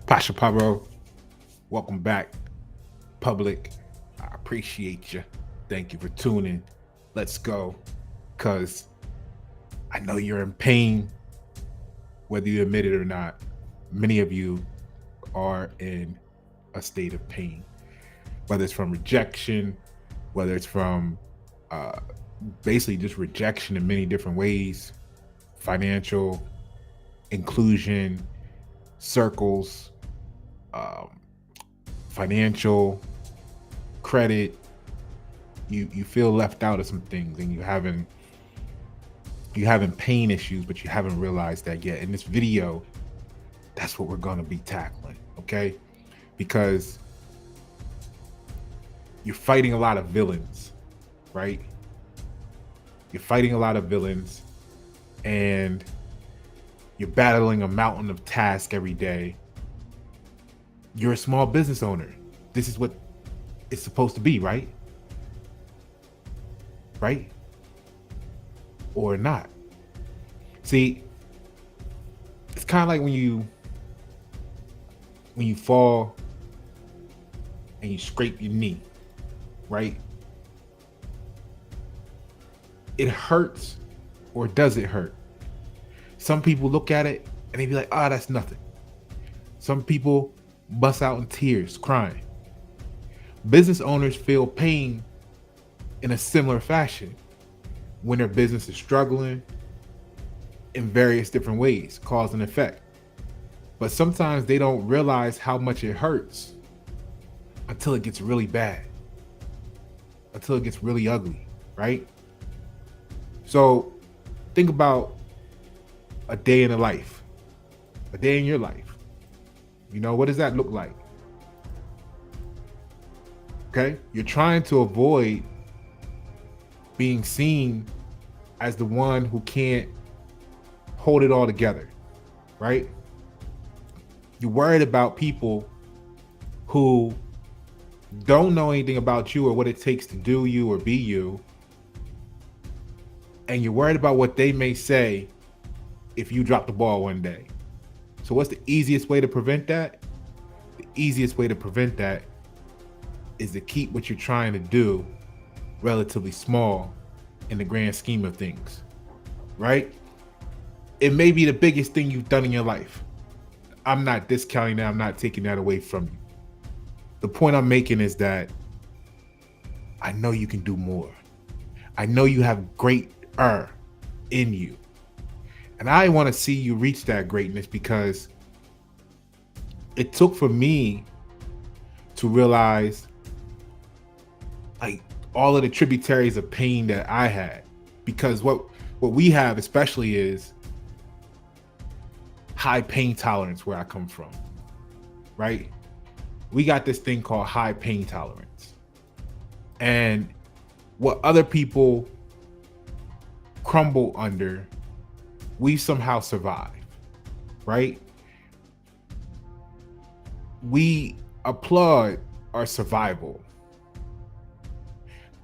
Pasha Paro, welcome back, public. I appreciate you. Thank you for tuning. Let's go. Because I know you're in pain, whether you admit it or not. Many of you are in a state of pain, whether it's from rejection, whether it's from uh, basically just rejection in many different ways, financial, inclusion, circles, um, financial, credit. You feel left out of some things, and you having pain issues, but you haven't realized that yet. In this video, that's what we're going to be tackling, okay? Because you're fighting a lot of villains, right? You're fighting a lot of villains, and you're battling a mountain of tasks every day. You're a small business owner. This is what it's supposed to be, right? Right? Or not. See, it's kind of like when you fall and you scrape your knee, right? It hurts, or does it hurt? Some people look at it and they be like, "Ah, that's nothing." Some people bust out in tears, crying. Business owners feel pain in a similar fashion when their business is struggling in various different ways, cause and effect. But sometimes they don't realize how much it hurts until it gets really bad, until it gets really ugly, right? So think about a day in a life, a day in your life. What does that look like? Okay? You're trying to avoid being seen as the one who can't hold it all together, right? You're worried about people who don't know anything about you or what it takes to do you or be you. And you're worried about what they may say if you drop the ball one day. So what's the easiest way to prevent that? The easiest way to prevent that is to keep what you're trying to do relatively small in the grand scheme of things, right? It may be the biggest thing you've done in your life. I'm not discounting that. I'm not taking that away from you. The point I'm making is that I know you can do more. I know you have greater in you. And I want to see you reach that greatness, because it took for me to realize like all of the tributaries of pain that I had. Because what we have especially is high pain tolerance where I come from, right? We got this thing called high pain tolerance. And what other people crumble under, we somehow survive, right? We applaud our survival.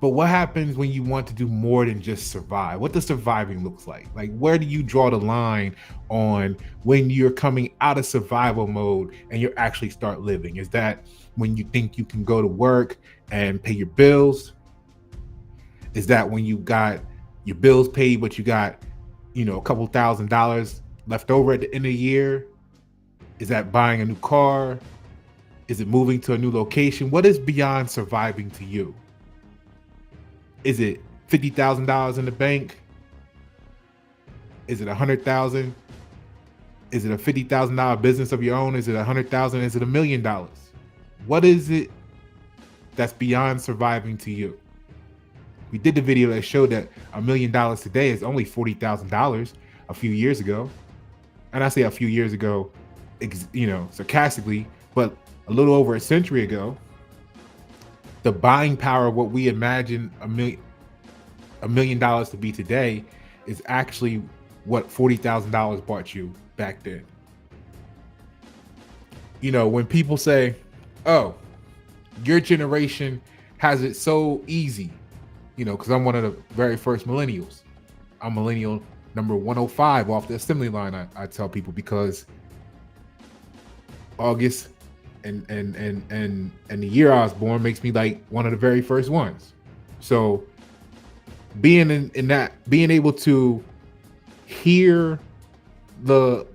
But what happens when you want to do more than just survive? What does surviving look like? Like, where do you draw the line on when you're coming out of survival mode and you actually start living? Is that when you think you can go to work and pay your bills? Is that when you got your bills paid, but you got, a couple $1,000s left over at the end of the year? Is that buying a new car? Is it moving to a new location? What is beyond surviving to you? Is it $50,000 in the bank? Is it $100,000? Is it a $50,000 business of your own? Is it $100,000? Is it $1 million? What is it that's beyond surviving to you? We did the video that showed that $1 million today is only $40,000 a few years ago. And I say a few years ago, sarcastically, but a little over a century ago. The buying power of what we imagine $1 million to be today is actually what $40,000 bought you back then. When people say, "Oh, your generation has it so easy," because I'm one of the very first millennials. I'm millennial number 105 off the assembly line, I tell people, because August, and the year I was born makes me like one of the very first ones. So being in that, being able to hear the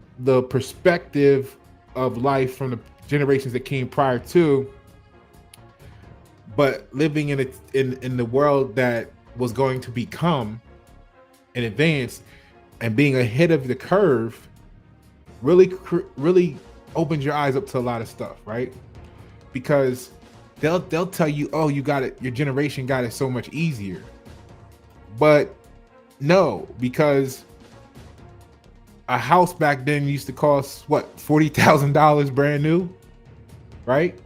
perspective of life from the generations that came prior to, but living in the world that was going to become in advance and being ahead of the curve really opens your eyes up to a lot of stuff, right? Because they'll tell you, oh, you got it, your generation got it so much easier. But no, because a house back then used to cost what, $40,000 brand new, right?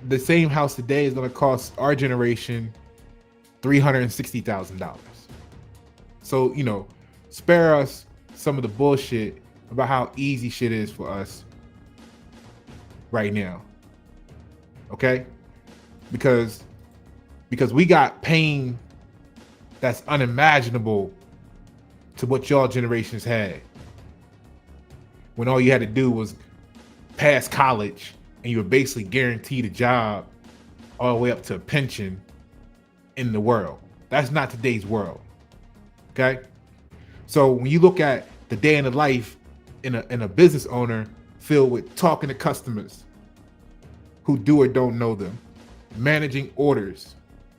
The same house today is going to cost our generation $360,000. So, spare us some of the bullshit about how easy shit is for us right now. Okay? Because we got pain that's unimaginable to what y'all generations had. When all you had to do was pass college and you were basically guaranteed a job all the way up to a pension in the world. That's not today's world. Okay? So when you look at the day in the life in a business owner filled with talking to customers who do or don't know them, managing orders,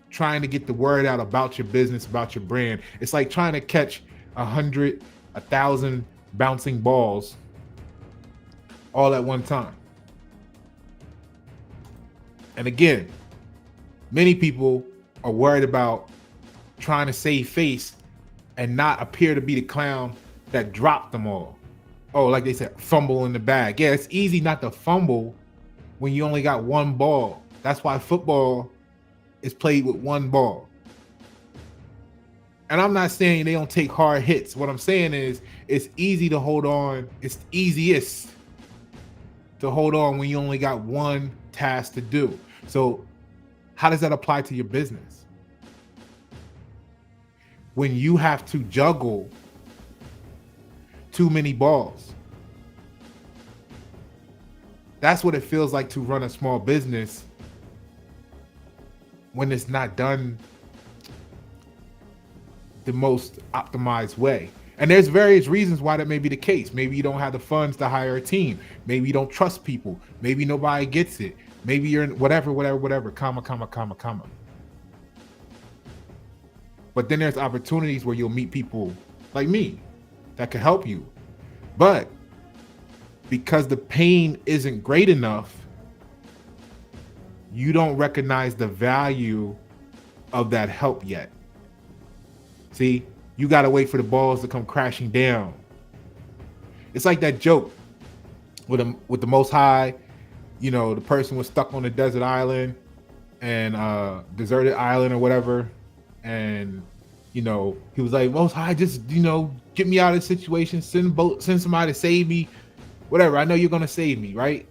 trying to get the word out about your business, about your brand. It's like trying to catch 100, 1,000 bouncing balls all at one time. And again, many people are worried about trying to save face and not appear to be the clown that dropped them all. Oh, like they said, fumble in the bag. Yeah, it's easy not to fumble when you only got one ball. That's why football is played with one ball. And I'm not saying they don't take hard hits. What I'm saying is it's easy to hold on. It's easiest to hold on when you only got one task to do. So how does that apply to your business? When you have to juggle too many balls. That's what it feels like to run a small business when it's not done the most optimized way. And there's various reasons why that may be the case. Maybe you don't have the funds to hire a team. Maybe you don't trust people. Maybe nobody gets it. Maybe you're in whatever, comma. But then there's opportunities where you'll meet people like me that can help you. But because the pain isn't great enough, you don't recognize the value of that help yet. See, you got to wait for the balls to come crashing down. It's like that joke with the Most High. The person was stuck on a desert island and deserted island or whatever. And, he was like, Most High, just, get me out of this situation. Send somebody to save me. Whatever. I know you're going to save me, right?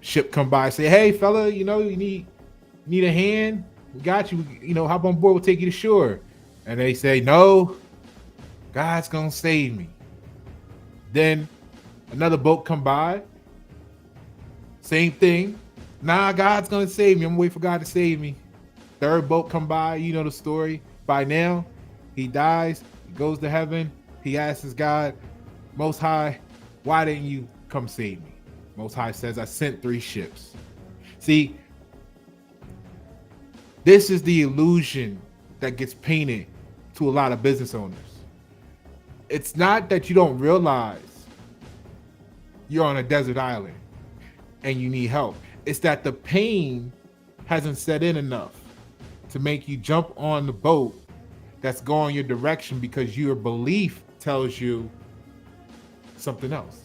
Ship come by, say, hey, fella, you need a hand? We got you. Hop on board. We'll take you to shore. And they say, no, God's going to save me. Then another boat come by. Same thing. Nah, God's going to save me. I'm waiting for God to save me. Third boat come by. You know the story. By now, he dies. He goes to heaven. He asks God, Most High, why didn't you come save me? Most High says, I sent 3 ships. See, this is the illusion that gets painted to a lot of business owners. It's not that you don't realize you're on a desert island and you need help. It's that the pain hasn't set in enough to make you jump on the boat that's going your direction because your belief tells you something else.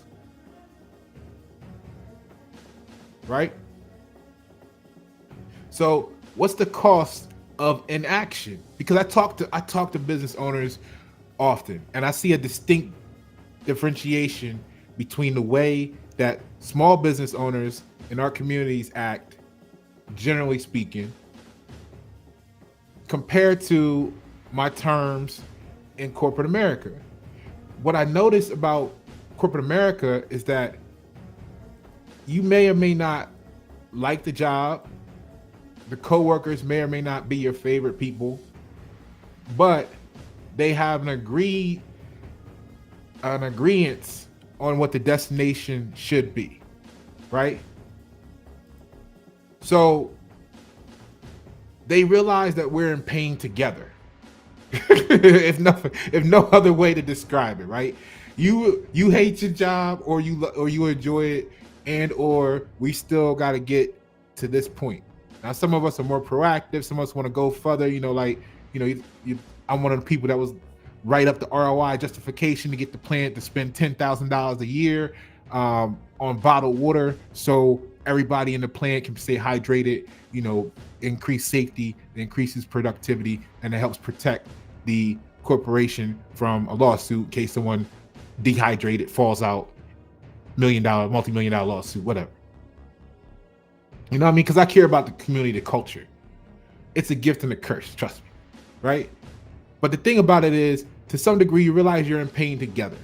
Right? So what's the cost of inaction? Because I talk to business owners often, and I see a distinct differentiation between the way that small business owners in our communities act, generally speaking, compared to my terms in corporate America. What I notice about corporate America is that you may or may not like the job. The coworkers may or may not be your favorite people, but they have an agreement on what the destination should be, right? So they realize that we're in pain together. if no other way to describe it, right? You hate your job, or you enjoy it, and or we still got to get to this point. Now, some of us are more proactive. Some of us want to go further. I'm one of the people that was right up the ROI justification to get the plant to spend $10,000 a year on bottled water, so everybody in the plant can stay hydrated. Increase safety, it increases productivity, and it helps protect the corporation from a lawsuit in case someone dehydrated falls out, multi-million-dollar lawsuit, whatever. You know what I mean? Because I care about the community, the culture. It's a gift and a curse, trust me, right? But the thing about it is, to some degree, you realize you're in pain together.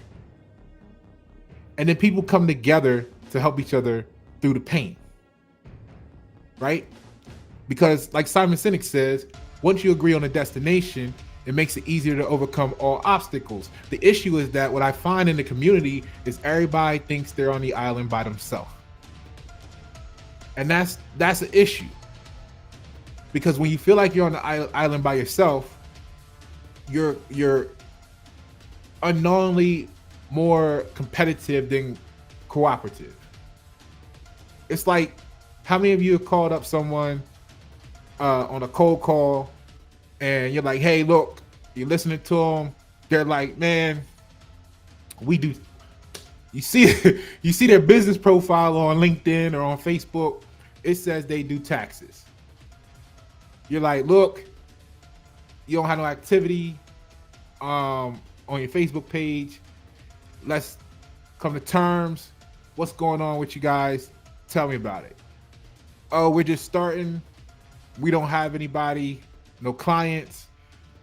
And then people come together to help each other through the pain, right? Because like Simon Sinek says, once you agree on a destination, it makes it easier to overcome all obstacles. The issue is that what I find in the community is everybody thinks they're on the island by themselves. And that's an issue. Because when you feel like you're on the island by yourself, you're unknowingly more competitive than cooperative. It's like, how many of you have called up someone on a cold call, and you're like, hey, look, you're listening to them. They're like, man, we do. You see their business profile on LinkedIn or on Facebook. It says they do taxes. You're like, look, you don't have no activity on your Facebook page. Let's come to terms. What's going on with you guys? Tell me about it. Oh, we're just starting. We don't have anybody, no clients.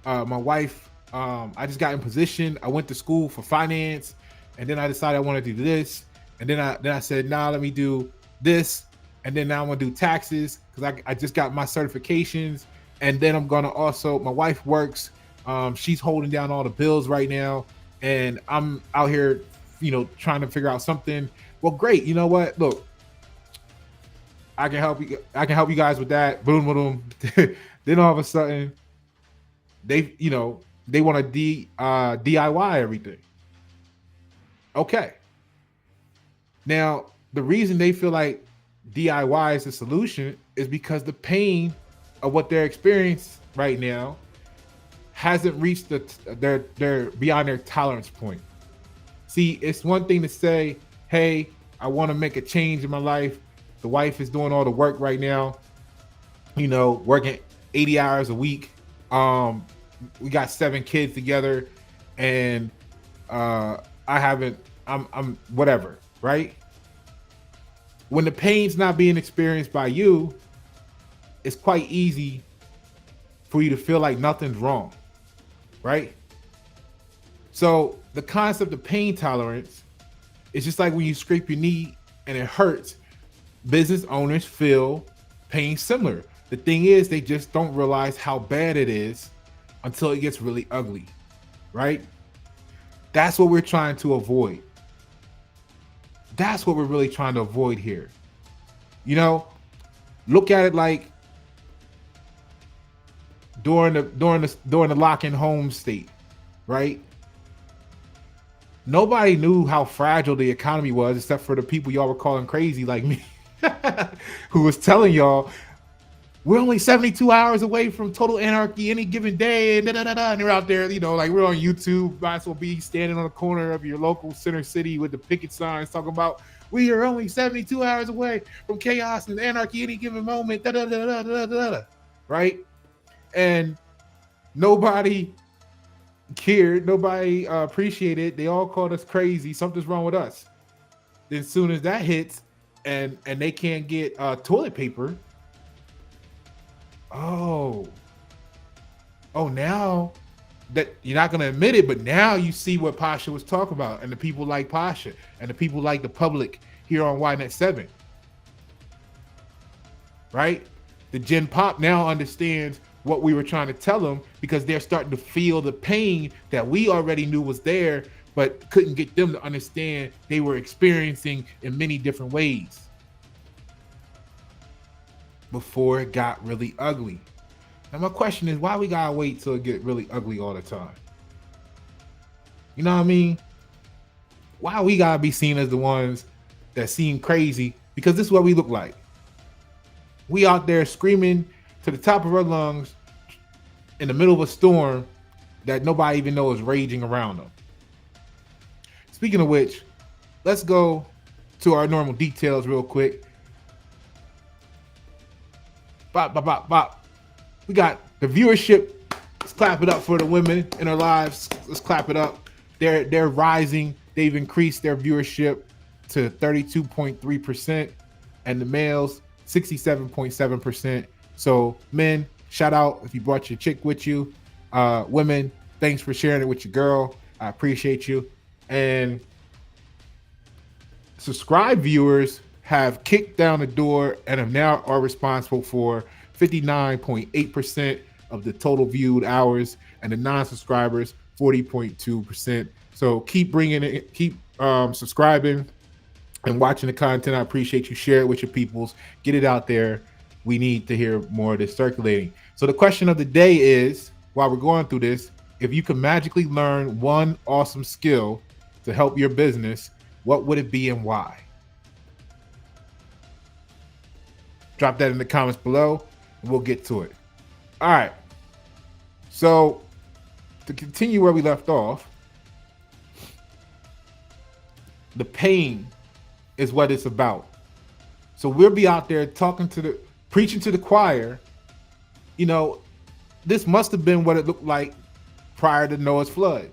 My wife, I just got in position. I went to school for finance, and then I decided I want to do this. And then I said, nah, let me do this. And then now I'm gonna do taxes because I just got my certifications. And then I'm gonna also, my wife works. She's holding down all the bills right now, and I'm out here, trying to figure out something. Well, great. You know what? Look, I can help you. I can help you guys with that. Boom, boom. Then all of a sudden, they want to DIY everything. Okay. Now, the reason they feel like DIY is the solution is because the pain of what they're experiencing right now hasn't reached their beyond their tolerance point. See, it's one thing to say, hey, I want to make a change in my life. The wife is doing all the work right now, working 80 hours a week. We got 7 kids together, and I'm whatever, right? When the pain's not being experienced by you, it's quite easy for you to feel like nothing's wrong, right? So the concept of pain tolerance is just like when you scrape your knee and it hurts. Business owners feel pain similar. The thing is, they just don't realize how bad it is until it gets really ugly, right? That's what we're trying to avoid. That's what we're really trying to avoid here. Look at it like during the lock-in home state, right? Nobody knew how fragile the economy was except for the people y'all were calling crazy like me, who was telling y'all we're only 72 hours away from total anarchy any given day, and and they're out there, like we're on YouTube, might as well be standing on the corner of your local center city with the picket signs talking about we are only 72 hours away from chaos and anarchy any given moment, right? And nobody cared, nobody appreciated it. They all called us crazy. Something's wrong with us. Then as soon as that hits, and they can't get toilet paper, now that you're not going to admit it, but now you see what Pasha was talking about, and the people like Pasha, and the people like the public here on YNet 7, right? The Gen Pop now understands what we were trying to tell them, because they're starting to feel the pain that we already knew was there, but couldn't get them to understand they were experiencing in many different ways before it got really ugly. And my question is, why we gotta wait till it get really ugly all the time? You know what I mean? Why we gotta be seen as the ones that seem crazy? Because this is what we look like. We out there screaming to the top of our lungs in the middle of a storm that nobody even knows is raging around them. Speaking of which, let's go to our normal details real quick. Bop, bop, bop, bop. We got the viewership. Let's clap it up for the women in our lives. Let's clap it up. They're rising. They've increased their viewership to 32.3%, and the males 67.7%. So men, shout out if you brought your chick with you. Women, thanks for sharing it with your girl. I appreciate you. And subscribed viewers have kicked down the door and have now are responsible for 59.8% of the total viewed hours, and the non-subscribers 40.2%. So keep bringing it, keep subscribing and watching the content. I appreciate you. Share it with your peoples. Get it out there. We need to hear more of this circulating. So the question of the day is, while we're going through this, if you could magically learn one awesome skill to help your business, what would it be and why? Drop that in the comments below and we'll get to it. All right. So to continue where we left off, the pain is what it's about. So we'll be out there preaching to the choir. You know, this must have been what it looked like prior to Noah's flood,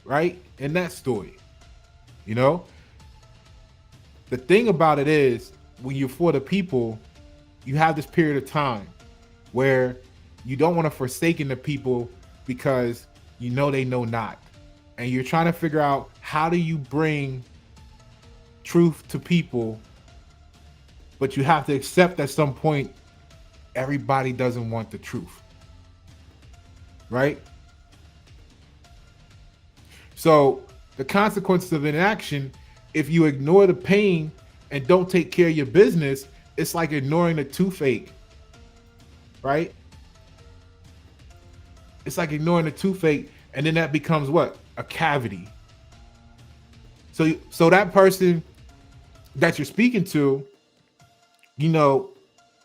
right? In that story, you know, the thing about it is, when you're for the people, you have this period of time where you don't want to forsaken the people because you know they know not, and you're trying to figure out how do you bring truth to people, but you have to accept at some point everybody doesn't want the truth, right? So the consequences of inaction, if you ignore the pain and don't take care of your business, it's like ignoring the toothache, right? It's like ignoring the toothache, and then that becomes what? A cavity. So that person that you're speaking to, you know,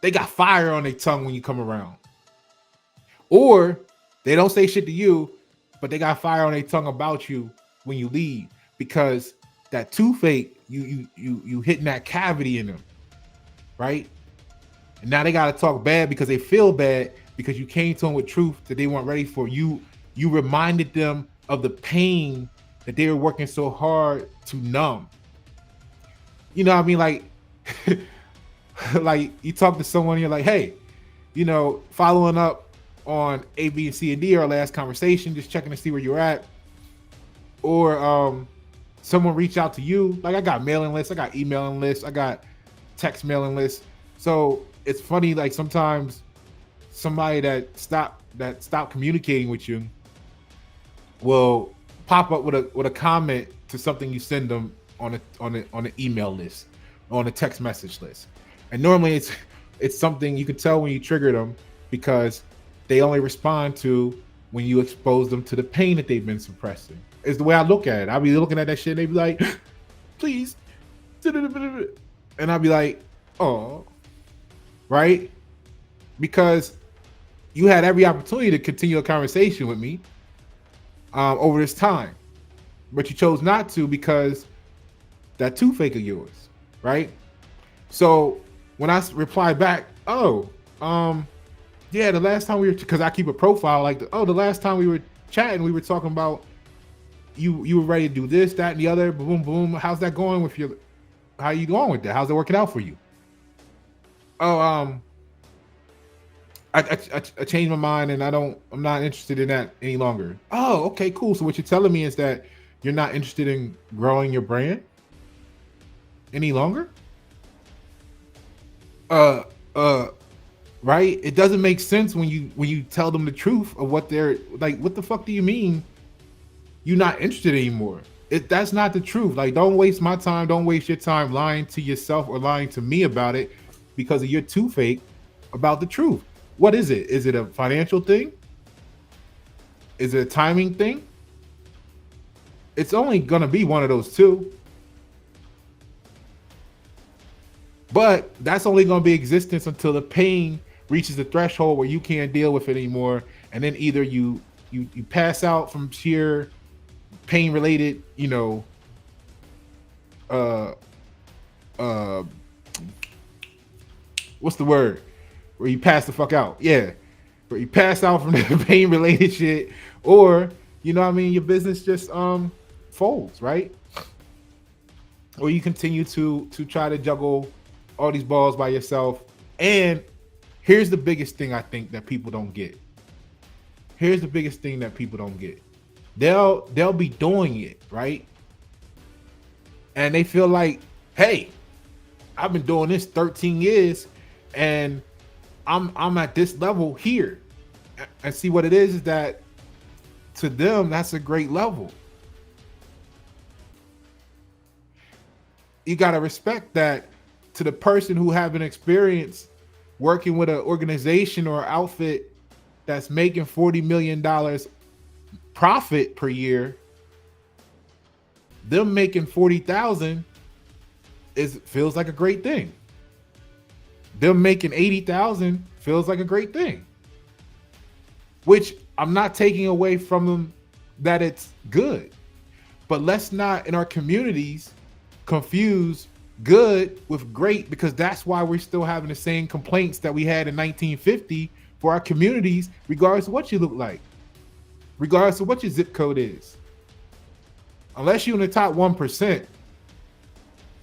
they got fire on their tongue when you come around. Or they don't say shit to you, but they got fire on their tongue about you when you leave, because that toothache, you hitting that cavity in them, right? And now they got to talk bad because they feel bad because you came to them with truth that they weren't ready for. You reminded them of the pain that they were working so hard to numb. You know what I mean? Like, like you talk to someone, you're like, hey, you know, following up on A, B, and C, and D, our last conversation, just checking to see where you're at. Or someone reach out to you. Like, I got mailing lists, I got emailing lists, I got text mailing lists. So it's funny, like sometimes somebody that stopped communicating with you will pop up with a comment to something you send them on an email list or on a text message list. And normally it's something you can tell when you trigger them, because they only respond to when you expose them to the pain that they've been suppressing. Is the way I look at it. I'll be looking at that shit and they be like, please. And I'll be like, oh, right? Because you had every opportunity to continue a conversation with me over this time, but you chose not to because that toothache of yours, right? So when I reply back, oh, yeah, the last time we were, because I keep a profile like, the last time we were chatting, we were talking about you were ready to do this, that, and the other, boom, boom. How's that going with you? How you going with that? How's it working out for you? Oh, I changed my mind and I'm not interested in that any longer. Oh, okay, cool. So what you're telling me is that you're not interested in growing your brand any longer? Uh uh right? It doesn't make sense when you tell them the truth of what they're like. What the fuck do you mean you're not interested anymore? That's not the truth. Like, don't waste my time, don't waste your time lying to yourself or lying to me about it because of your too fake about the truth. What is it? Is it a financial thing? Is it a timing thing? It's only gonna be one of those two. But that's only gonna be existence until the pain reaches the threshold where you can't deal with it anymore. And then either you pass out from sheer pain related, uh uh what's the word? Where you pass the fuck out. Yeah. Where you pass out from the pain related shit, or your business just folds, right? Or you continue to try to juggle all these balls by yourself. And here's the biggest thing I think that people don't get. Here's the biggest thing that people don't get. They'll be doing it, right? And they feel like, hey, I've been doing this 13 years and I'm at this level here. And see what it is that to them, that's a great level. You got to respect that to the person who have an experience working with an organization or outfit that's making $40 million profit per year. Them making 40,000 feels like a great thing. Them making 80,000 feels like a great thing. Which I'm not taking away from them that it's good. But let's not in our communities confuse good with great, because that's why we're still having the same complaints that we had in 1950 for our communities, regardless of what you look like, regardless of what your zip code is. Unless you're in the top 1%,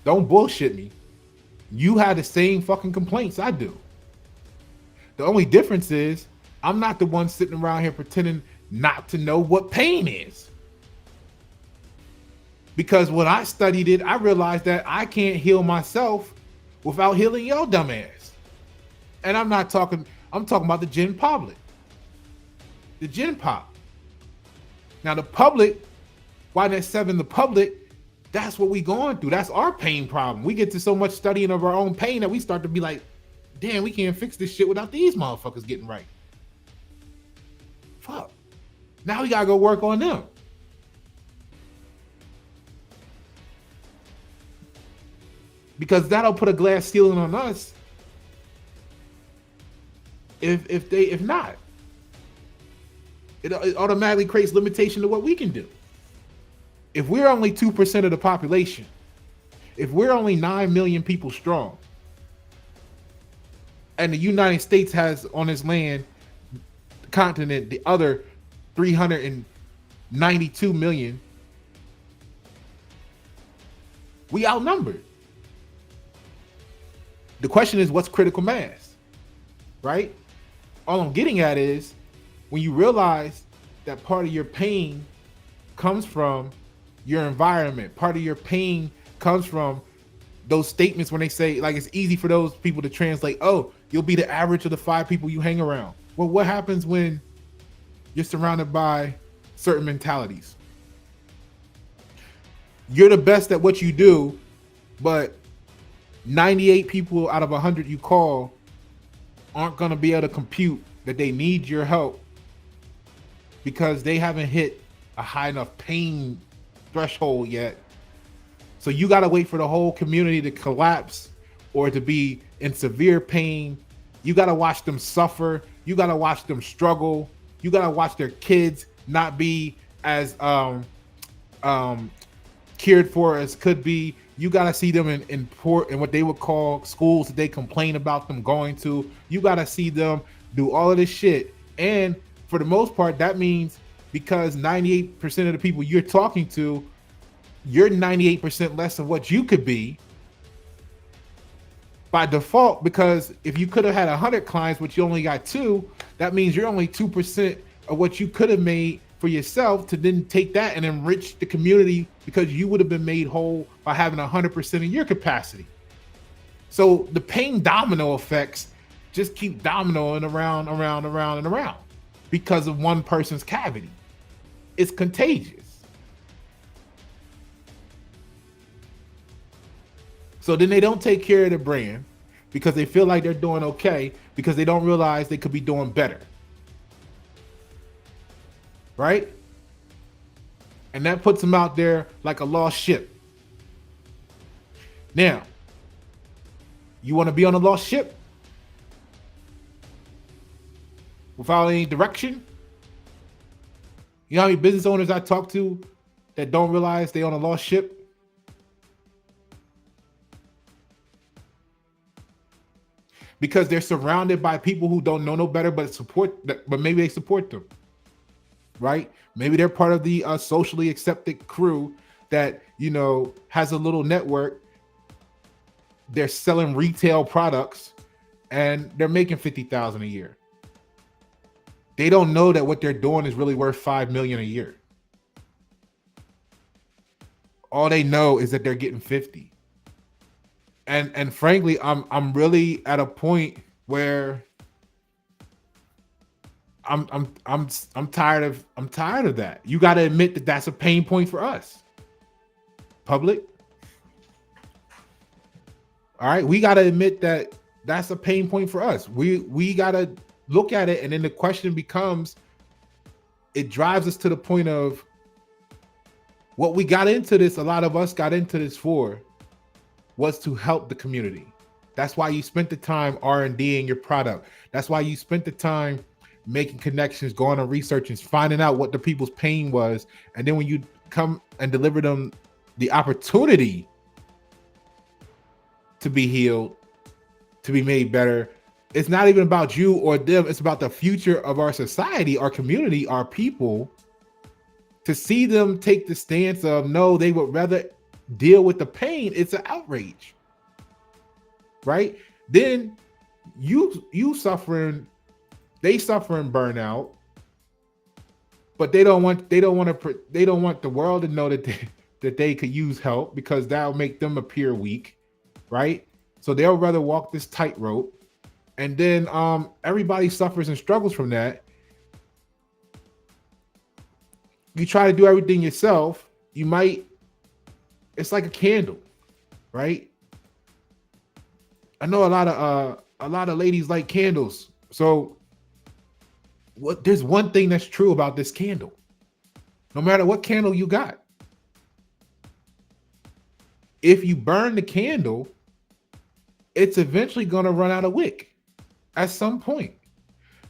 don't bullshit me. You have the same fucking complaints I do. The only difference is I'm not the one sitting around here pretending not to know what pain is. Because when I studied it, I realized that I can't heal myself without healing your dumb ass. And I'm talking about the gen public. The gen pop. Now the public, why that seven the public, that's what we going through. That's our pain problem. We get to so much studying of our own pain that we start to be like, damn, we can't fix this shit without these motherfuckers getting right. Fuck. Now we gotta go work on them. Because that'll put a glass ceiling on us if not. It automatically creates limitation to what we can do. If we're only 2% of the population, if we're only 9 million people strong, and the United States has on its land, the continent, the other 392 million, we outnumbered. The question is, what's critical mass, right? All I'm getting at is when you realize that part of your pain comes from your environment, part of your pain comes from those statements when they say, like, it's easy for those people to translate, oh, you'll be the average of the 5 people you hang around. Well, what happens when you're surrounded by certain mentalities? You're the best at what you do, but 98 people out of 100 you call aren't going to be able to compute that they need your help because they haven't hit a high enough pain threshold yet. So you got to wait for the whole community to collapse or to be in severe pain. You got to watch them suffer. You got to watch them struggle. You got to watch their kids not be as cared for as could be. You got to see them in what they would call schools that they complain about them going to. You got to see them do all of this shit. And for the most part, that means because 98% of the people you're talking to, you're 98% less of what you could be. by default, because if you could have had 100 clients, but you only got two, that means you're only 2% of what you could have made for yourself to then take that and enrich the community, because you would have been made whole by having 100% of your capacity. So the pain domino effects just keep dominoing around, and around because of one person's cavity. It's contagious. So then they don't take care of the brand because they feel like they're doing okay, because they don't realize they could be doing better. Right? And that puts them out there like a lost ship. Now, you want to be on a lost ship without any direction? You know how many business owners I talk to that don't realize they on a lost ship? Because they're surrounded by people who don't know no better, but maybe they support them, right? Maybe they're part of the socially accepted crew that, has a little network. They're selling retail products and they're making $50,000 a year. They don't know that what they're doing is really worth $5 million a year. All they know is that they're getting 50. And frankly, I'm really at a point where I'm tired of that. You got to admit that that's a pain point for us, public. All right, we got to admit that that's a pain point for us. We got to look at it, and then the question becomes, it drives us to the point of what we got into this. A lot of us got into this for was to help the community. That's why you spent the time R&Ding your product. That's why you spent the time making connections, going on research and finding out what the people's pain was. And then when you come and deliver them the opportunity to be healed, to be made better, it's not even about you or them. It's about the future of our society, our community, our people. To see them take the stance of, no, they would rather deal with the pain, it's an outrage, right? Then you suffering, they suffering burnout, but they don't want the world to know that they could use help, because that'll make them appear weak, right? So they'll rather walk this tightrope, and then everybody suffers and struggles from that. You try to do everything yourself, it's like a candle, right? I know a lot of ladies like candles. So there's one thing that's true about this candle. No matter what candle you got, if you burn the candle, it's eventually going to run out of wick at some point.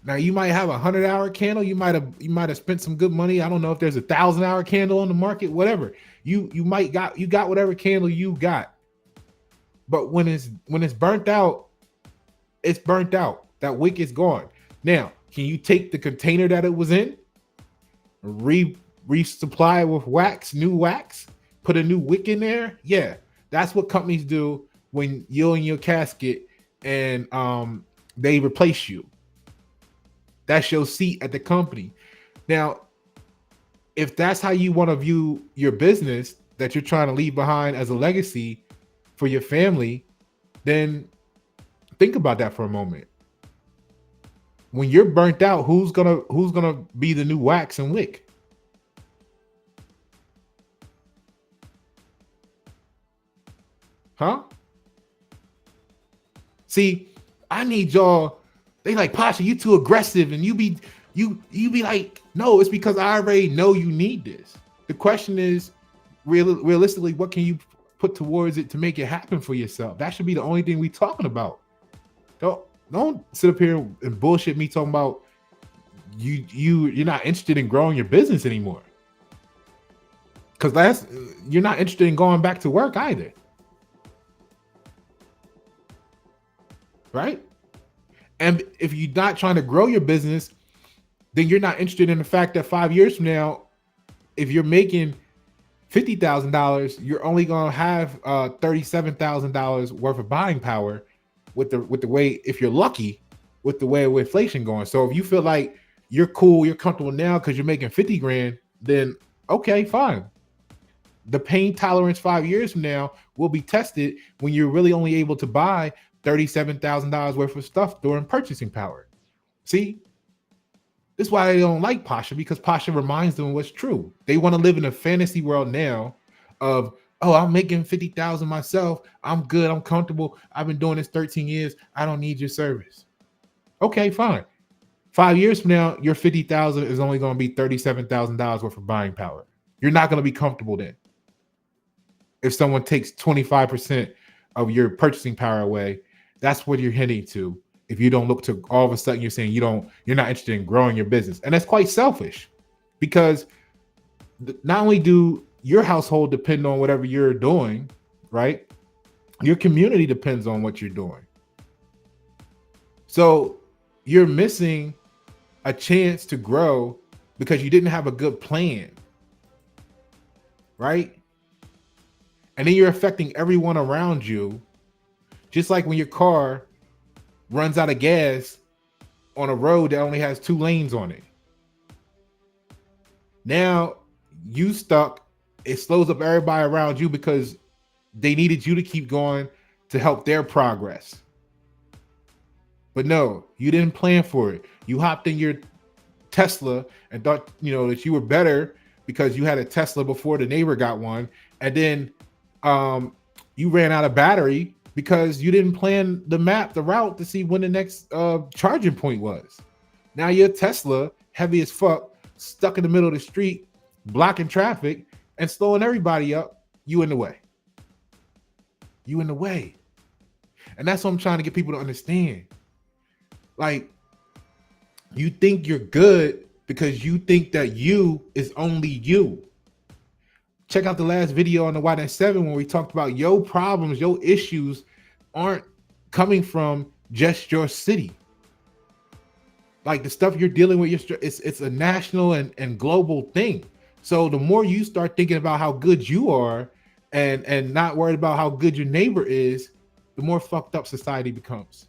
Now you might have a 100-hour candle. You might have spent some good money. I don't know if there's a 1,000-hour candle on the market, whatever. You got whatever candle you got. But when it's burnt out, it's burnt out. That wick is gone. Now, can you take the container that it was in, resupply it with wax, new wax, put a new wick in there? Yeah, that's what companies do when you're in your casket and they replace you. That's your seat at the company. Now, if that's how you want to view your business that you're trying to leave behind as a legacy for your family, then think about that for a moment. When you're burnt out, who's gonna be the new wax and wick? Huh? See, I need y'all. They like, Pasha, you too aggressive, and you be like, no, it's because I already know you need this. The question is, realistically, what can you put towards it to make it happen for yourself? That should be the only thing we talking about. Don't sit up here and bullshit me talking about you're not interested in growing your business anymore. Because you're not interested in going back to work either. Right? And if you're not trying to grow your business, then you're not interested in the fact that 5 years from now, if you're making $50,000, you're only going to have $37,000 worth of buying power. with the way, if you're lucky, with the way with inflation going. So if you feel like you're cool, you're comfortable now because you're making 50 grand, then okay, fine. The pain tolerance 5 years from now will be tested when you're really only able to buy $37,000 worth of stuff during purchasing power. See, this is why they don't like Pasha, because Pasha reminds them what's true. They want to live in a fantasy world now of, oh, I'm making 50,000 myself. I'm good. I'm comfortable. I've been doing this 13 years. I don't need your service. Okay, fine. 5 years from now, your 50,000 is only going to be $37,000 worth of buying power. You're not going to be comfortable then. If someone takes 25% of your purchasing power away, that's what you're heading to. If you don't look to, all of a sudden you're saying you're not interested in growing your business. And that's quite selfish, because not only do your household depend on whatever you're doing, right? Your community depends on what you're doing. So you're missing a chance to grow because you didn't have a good plan, right? And then you're affecting everyone around you. Just like when your car runs out of gas on a road that only has 2 lanes on it. Now you stuck, it slows up everybody around you because they needed you to keep going to help their progress. But no, you didn't plan for it. You hopped in your Tesla and thought, that you were better because you had a Tesla before the neighbor got one. And then you ran out of battery because you didn't plan the route to see when the next charging point was. Now your Tesla, heavy as fuck, stuck in the middle of the street, blocking traffic and slowing everybody up. You in the way. You in the way. And that's what I'm trying to get people to understand. Like, you think you're good because you think that you is only you. Check out the last video on the Y-7 when we talked about your problems, your issues aren't coming from just your city. Like the stuff you're dealing with, it's a national and global thing. So the more you start thinking about how good you are and not worried about how good your neighbor is, the more fucked up society becomes.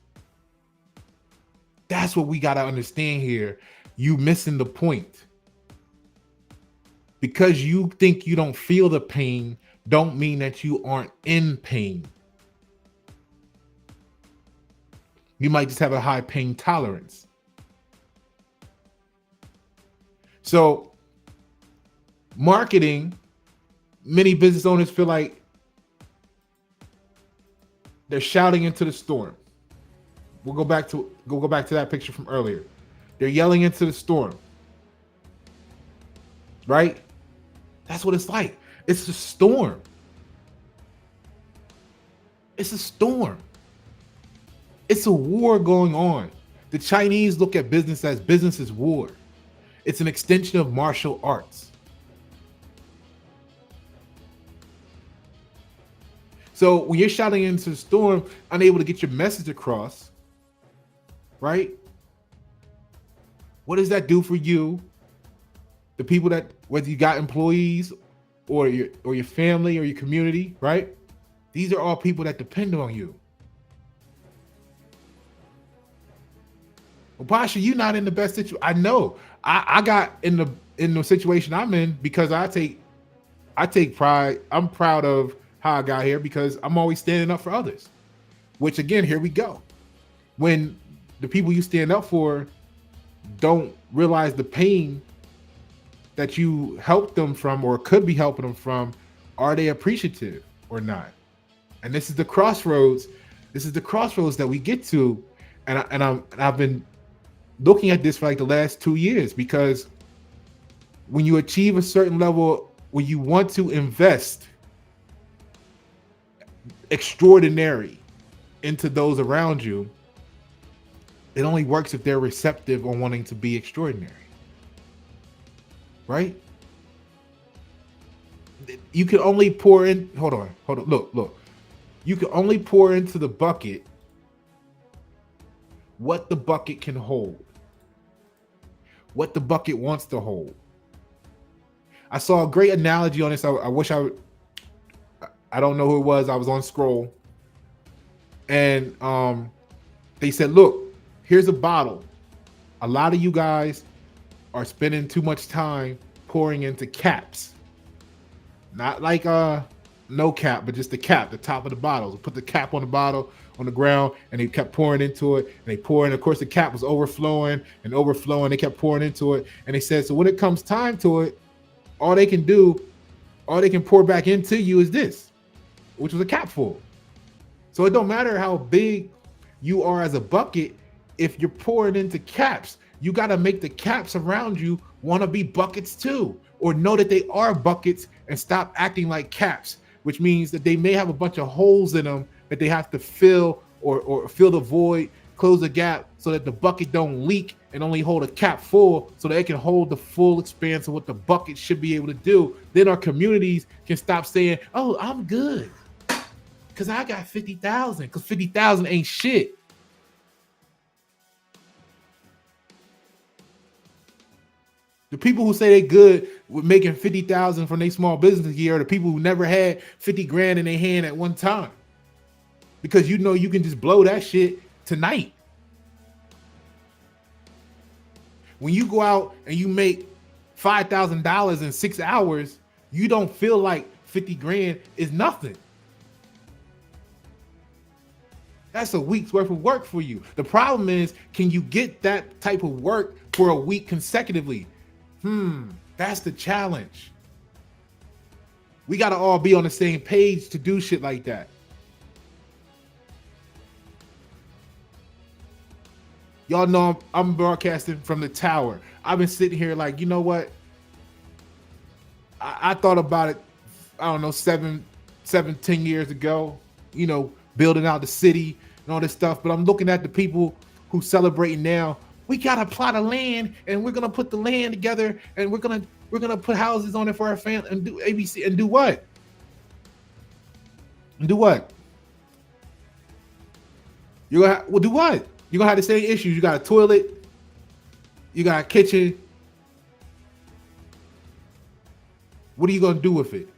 That's what we got to understand here. You missing the point. Because you think you don't feel the pain, don't mean that you aren't in pain. You might just have a high pain tolerance. So, marketing, many business owners feel like they're shouting into the storm. We'll go back to that picture from earlier. They're yelling into the storm. Right? That's what it's like. It's a storm. It's a storm. It's a war going on. The Chinese look at business as business is war. It's an extension of martial arts. So when you're shouting into the storm, unable to get your message across, right? What does that do for you? The people that, whether you got employees or your family or your community, right? These are all people that depend on you. Well, Pasha, you're not in the best situation. I know. I got in the situation I'm in because I take pride. I'm proud of how I got here because I'm always standing up for others. Which again, here we go. When the people you stand up for don't realize the pain that you helped them from or could be helping them from, are they appreciative or not? And this is the crossroads. This is the crossroads that we get to. And I've been looking at this for like the last 2 years, because when you achieve a certain level, when you want to invest extraordinary into those around you, it only works if they're receptive on wanting to be extraordinary. Right? You can only pour in, hold on, look. You can only pour into the bucket what the bucket can hold. What the bucket wants to hold. I saw a great analogy on this. I wish I don't know who it was. I was on Scroll. And they said, look, here's a bottle. A lot of you guys are spending too much time pouring into caps. Not like no cap, but just the cap, the top of the bottle. So put the cap on the bottle on the ground, and they kept pouring into it, and they pour in. Of course, the cap was overflowing and overflowing. They kept pouring into it, and they said, so when it comes time to it, all they can do, all they can pour back into you is this, which was a cap full. So it don't matter how big you are as a bucket. If you're pouring into caps, you got to make the caps around you want to be buckets too, or know that they are buckets and stop acting like caps, which means that they may have a bunch of holes in them that they have to fill, or fill the void, close the gap so that the bucket don't leak and only hold a cap full, so that it can hold the full expanse of what the bucket should be able to do. Then our communities can stop saying, oh, I'm good because I got 50,000, because 50,000 ain't shit. The people who say they good with making 50,000 from their small business year are the people who never had 50 grand in their hand at one time. Because you know you can just blow that shit tonight. When you go out and you make $5,000 in 6 hours, you don't feel like 50 grand is nothing. That's a week's worth of work for you. The problem is, can you get that type of work for a week consecutively? That's the challenge. We got to all be on the same page to do shit like that. Y'all know I'm broadcasting from the tower. I've been sitting here like, you know what? I thought about it, I don't know, 10 years ago, you know, building out the city and all this stuff. But I'm looking at the people who celebrating now. We got a plot of land and we're going to put the land together and we're going to put houses on it for our family and do ABC and do what? And do what? You're going to do what? You're going to have the same issues. You got a toilet. You got a kitchen. What are you going to do with it?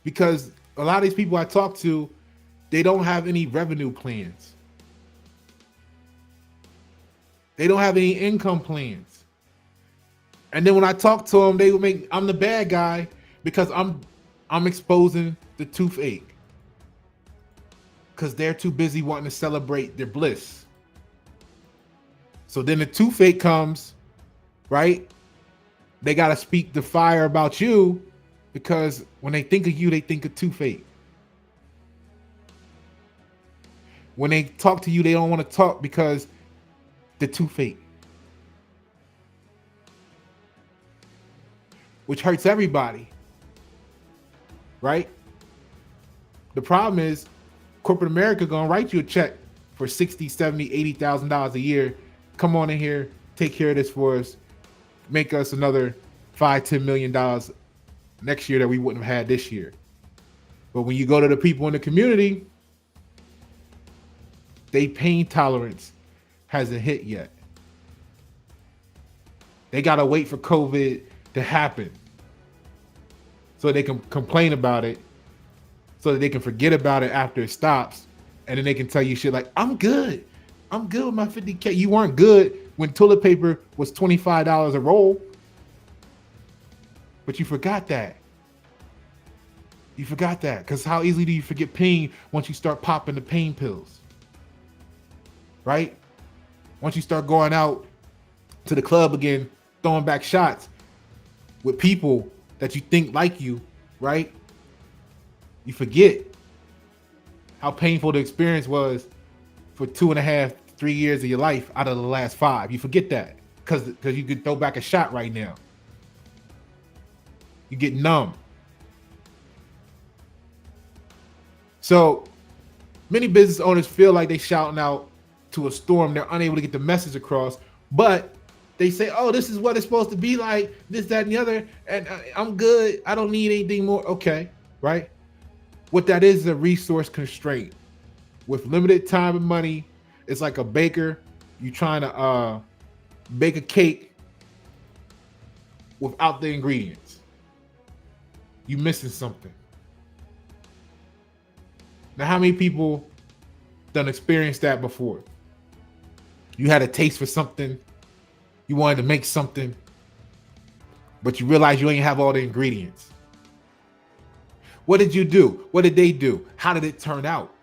Because a lot of these people I talk to, they don't have any revenue plans. They don't have any income plans. And then when I talk to them, they will make I'm the bad guy because I'm exposing the toothache. Because they're too busy wanting to celebrate their bliss. So then the toothache comes, right? They got to speak the fire about you because when they think of you, they think of toothache. When they talk to you, they don't want to talk because the toothache, which hurts everybody, right? The problem is corporate America gonna write you a check for $60,000, $70,000, $80,000 a year. Come on in here, take care of this for us, make us another $5-10 million next year that we wouldn't have had this year. But when you go to the people in the community, they pain tolerance hasn't hit yet. They gotta wait for COVID to happen so they can complain about it, so that they can forget about it after it stops, and then they can tell you shit like, I'm good with my 50K. You weren't good when toilet paper was $25 a roll, but you forgot that. You forgot that, because how easily do you forget pain once you start popping the pain pills, right? Once you start going out to the club again, throwing back shots with people that you think like you, right? You forget how painful the experience was for 2.5, 3 years of your life out of the last 5. You forget that because you could throw back a shot right now. You get numb. So many business owners feel like they shouting out to a storm. They're unable to get the message across, but they say, oh, this is what it's supposed to be like, this, that, and the other, and I'm good. I don't need anything more. Okay, right? What that is a resource constraint. With limited time and money, it's like a baker. You trying to bake a cake without the ingredients. You missing something. Now, how many people done experienced that before? You had a taste for something, you wanted to make something, but you realize you ain't have all the ingredients. What did you do? What did they do? How did it turn out?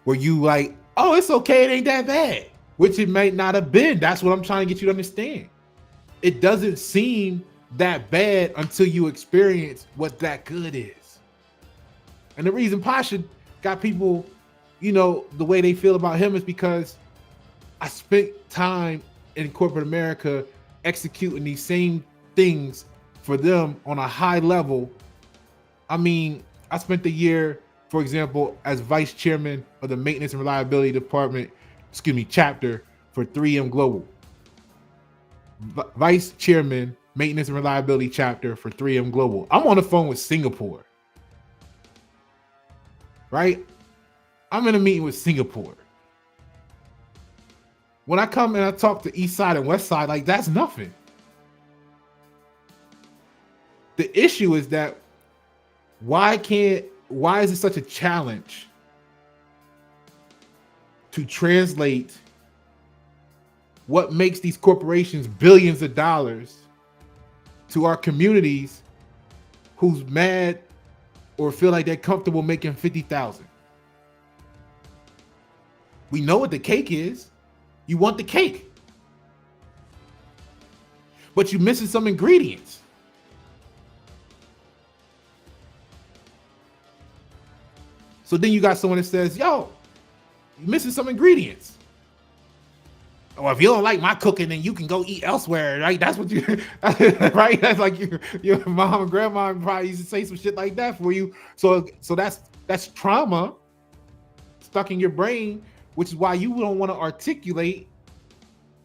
Were you like, oh, it's okay, it ain't that bad? Which it might not have been. That's what I'm trying to get you to understand. It doesn't seem that bad until you experience what that good is. And the reason Pasha got people, the way they feel about him is because I spent time in corporate America executing these same things for them on a high level. I mean, I spent the year, for example, as vice chairman of the maintenance and reliability chapter for 3M Global. Vice chairman, maintenance and reliability chapter for 3M Global. I'm on the phone with Singapore, right? I'm in a meeting with Singapore. When I come and I talk to East Side and West Side, like, that's nothing. The issue is that why is it such a challenge to translate what makes these corporations billions of dollars to our communities who's mad or feel like they're comfortable making 50,000? We know what the cake is. You want the cake, but you're missing some ingredients. So then you got someone that says, yo, you're missing some ingredients. Or if you don't like my cooking, then you can go eat elsewhere, right? That's what you, right? That's like your mom and grandma probably used to say some shit like that for you. So that's trauma stuck in your brain, which is why you don't want to articulate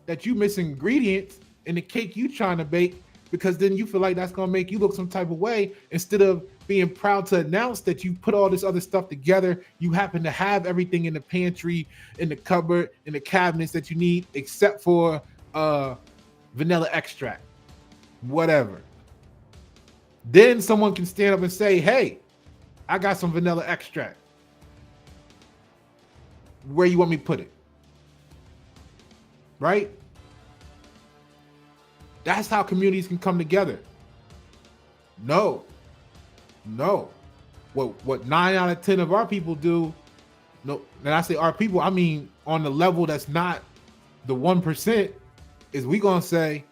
that you miss ingredients in the cake you trying to bake, because then you feel like that's going to make you look some type of way, instead of being proud to announce that you put all this other stuff together. You happen to have everything in the pantry, in the cupboard, in the cabinets that you need, except for vanilla extract, whatever. Then someone can stand up and say, hey, I got some vanilla extract. Where you want me to put it? Right? That's how communities can come together. No. What 9 out of 10 of our people do, no, and I say our people, I mean on the level that's not the 1%, is we gonna say,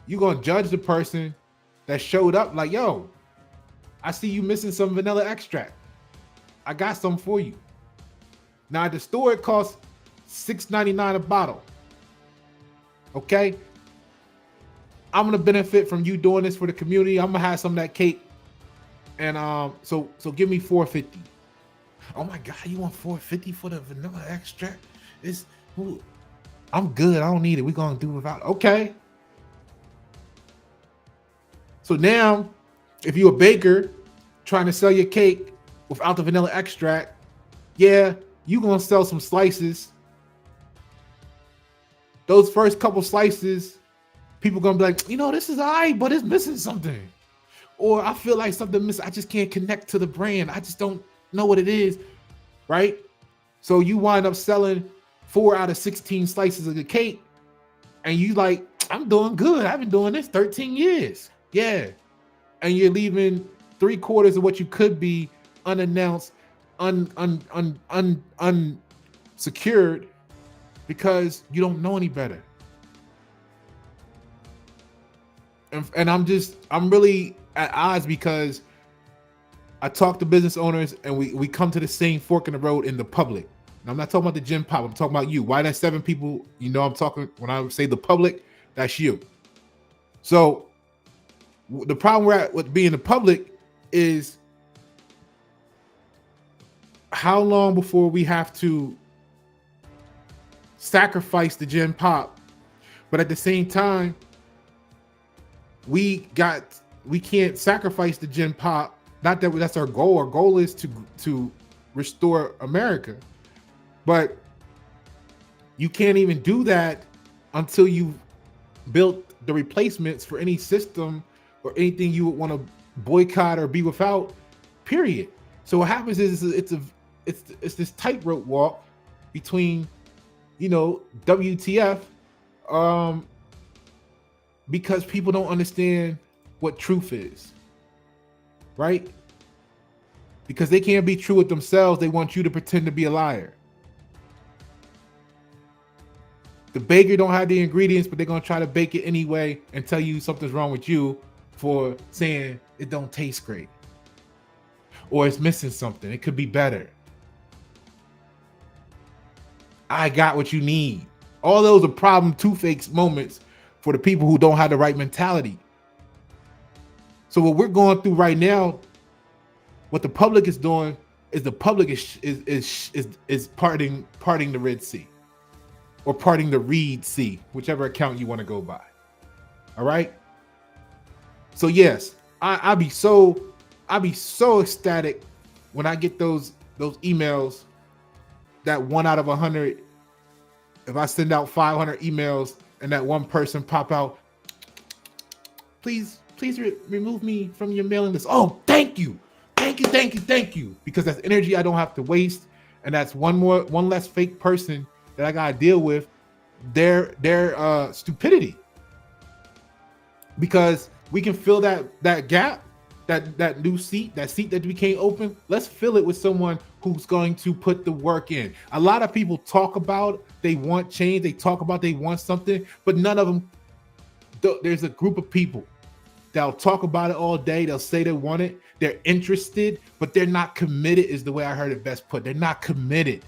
you gonna judge the person that showed up like, yo, I see you missing some vanilla extract. I got some for you. Now at the store it costs $6.99 a bottle. Okay? I'm gonna benefit from you doing this for the community. I'm gonna have some of that cake. And so give me $4.50. Oh my God, you want $4.50 for the vanilla extract? I'm good. I don't need it. We're gonna do without. Okay. So now, if you're a baker trying to sell your cake without the vanilla extract, yeah, you're gonna sell some slices. Those first couple slices, people gonna be like, this is all right, but it's missing something. Or I feel like something missing. I just can't connect to the brand. I just don't know what it is, right? So you wind up selling 4 out of 16 slices of the cake, and you like, I'm doing good. I've been doing this 13 years. Yeah. And you're leaving 3/4 of what you could be unannounced, unsecured, because you don't know any better. And I'm really at odds, because I talk to business owners and we come to the same fork in the road in the public. Now, I'm not talking about the gym pop. I'm talking about you. Why that 7 people, I'm talking, when I say the public, that's you. So the problem we're at with being the public is, how long before we have to sacrifice the gym pop, but at the same time, we can't sacrifice the gym pop. Not that that's our goal. Our goal is to restore America, but you can't even do that until you've built the replacements for any system or anything you would want to boycott or be without. period. So what happens is it's this tightrope walk between, WTF, um, because people don't understand what truth is, right? Because they can't be true with themselves. They want you to pretend to be a liar. The baker don't have the ingredients, but they're gonna try to bake it anyway and tell you something's wrong with you for saying it don't taste great or it's missing something. It could be better. I got what you need. All those are problem toothache moments for the people who don't have the right mentality. So what we're going through right now, what the public is doing is the public is parting the Red Sea, or parting the Reed Sea, whichever account you want to go by. All right. So yes, I'd be so ecstatic when I get those emails that 1 out of 100. If I send out 500 emails and that one person pop out, please remove me from your mailing list. Oh, thank you, because that's energy I don't have to waste, and that's one less fake person that I gotta deal with their stupidity. Because we can fill that gap, that new seat, that seat that we can't open. Let's fill it with someone who's going to put the work in. A lot of people talk about they want change, they talk about they want something, but none of them. There's a group of people that'll talk about it all day. They'll say they want it, they're interested, but they're not committed. Is the way I heard it best put. They're not committed.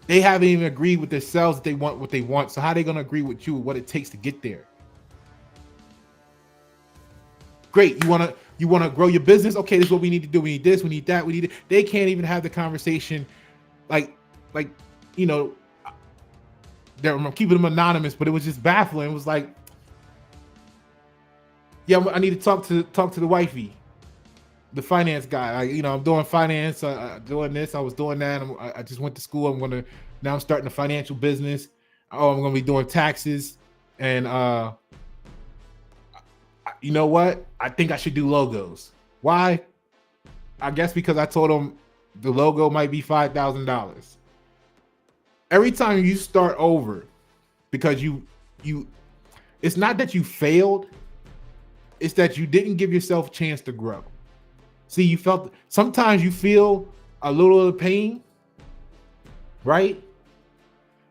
They haven't even agreed with themselves that they want what they want. So how are they going to agree with you what it takes to get there? Great. You want to grow your business? Okay, this is what we need to do. We need this, we need that, we need it. They can't even have the conversation like I'm keeping them anonymous, but it was just baffling. It was like, yeah, I need to talk to the wifey, the finance guy. I'm doing finance, doing this. I was doing that. I just went to school. Now I'm starting a financial business. Oh, I'm going to be doing taxes. And you know what? I think I should do logos. Why? I guess because I told them the logo might be $5,000. Every time you start over, because it's not that you failed, it's that you didn't give yourself a chance to grow. See, sometimes you feel a little pain, right?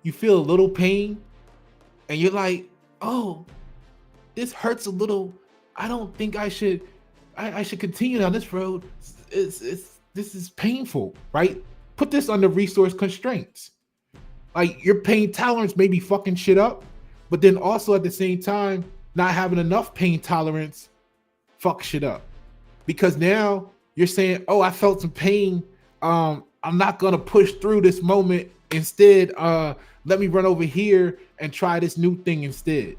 You feel a little pain and you're like, oh, this hurts a little. I don't think I should continue down this road. This is painful, right? Put this under resource constraints. Like, your pain tolerance may be fucking shit up, but then also at the same time, not having enough pain tolerance fuck shit up. Because now you're saying, oh, I felt some pain. I'm not gonna push through this moment. Instead, let me run over here and try this new thing instead.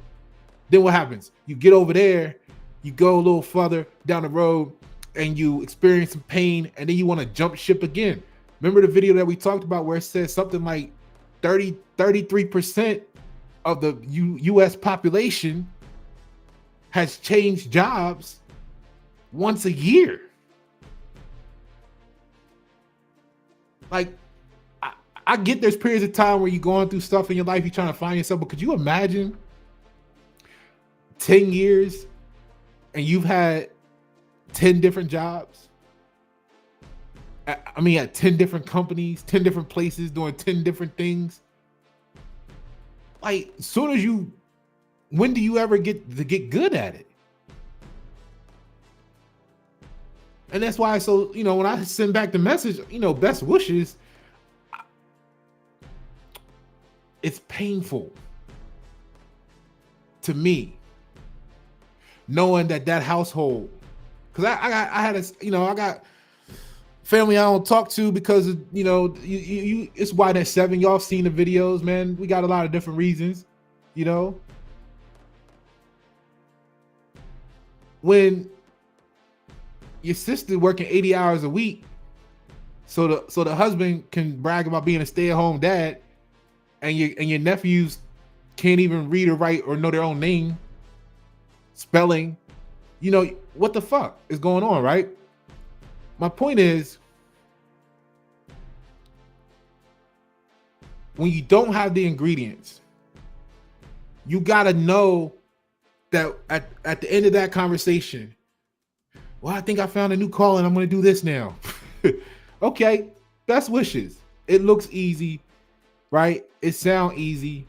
Then what happens? You get over there, you go a little further down the road, and you experience some pain, and then you want to jump ship again. Remember the video that we talked about where it says something like 33% of the US population has changed jobs once a year. Like, I get there's periods of time where you're going through stuff in your life, you're trying to find yourself, but could you imagine 10 years and you've had 10 different jobs? I mean, at 10 different companies, 10 different places, doing 10 different things. Like, when do you ever get good at it? And that's why, so, when I send back the message, best wishes, it's painful to me knowing that household, because I got family I don't talk to because of, it's why that 7, y'all seen the videos, man. We got a lot of different reasons, when your sister working 80 hours a week, so the husband can brag about being a stay-at-home dad, and your nephews can't even read or write or know their own name, spelling, what the fuck is going on, right? My point is, when you don't have the ingredients, you got to know that at the end of that conversation, well, I think I found a new calling. I'm going to do this now. Okay, best wishes. It looks easy, right? It sounds easy.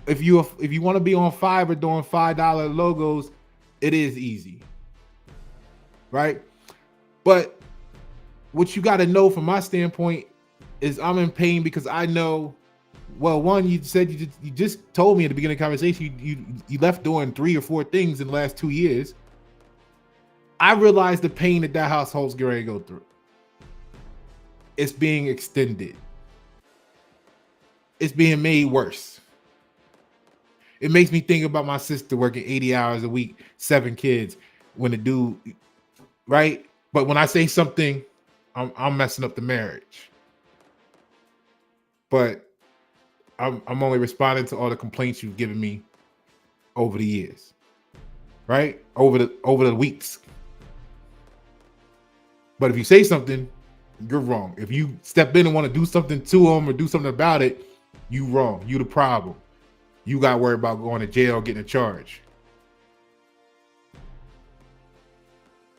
If you want to be on Fiverr doing $5 logos, it is easy, right? But what you got to know from my standpoint is I'm in pain because I know. Well, one, you said you just told me at the beginning of the conversation you left doing 3 or 4 things in the last 2 years. I realized the pain that household's getting ready to go through. It's being extended. It's being made worse. It makes me think about my sister working 80 hours a week, 7 kids, when the dude, right? But when I say something, I'm messing up the marriage. But I'm only responding to all the complaints you've given me over the years, right? Over the weeks. But if you say something, you're wrong. If you step in and want to do something to them or do something about it, you wrong. You the problem. You got worried about going to jail, getting a charge.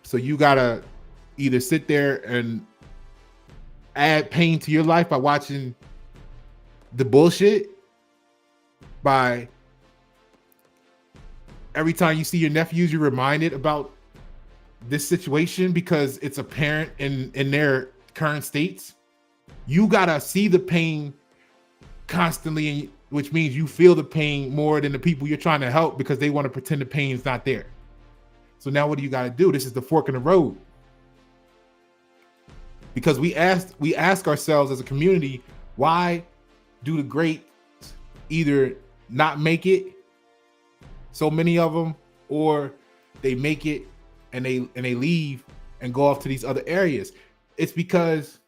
So you gotta either sit there and add pain to your life by watching the bullshit, by every time you see your nephews, you're reminded about this situation because it's apparent in their current states. You gotta see the pain constantly, which means you feel the pain more than the people you're trying to help because they want to pretend the pain is not there. So now what do you got to do? This is the fork in the road. Because we ask ourselves as a community, why do the greats either not make it, so many of them, or they make it and they leave and go off to these other areas? It's because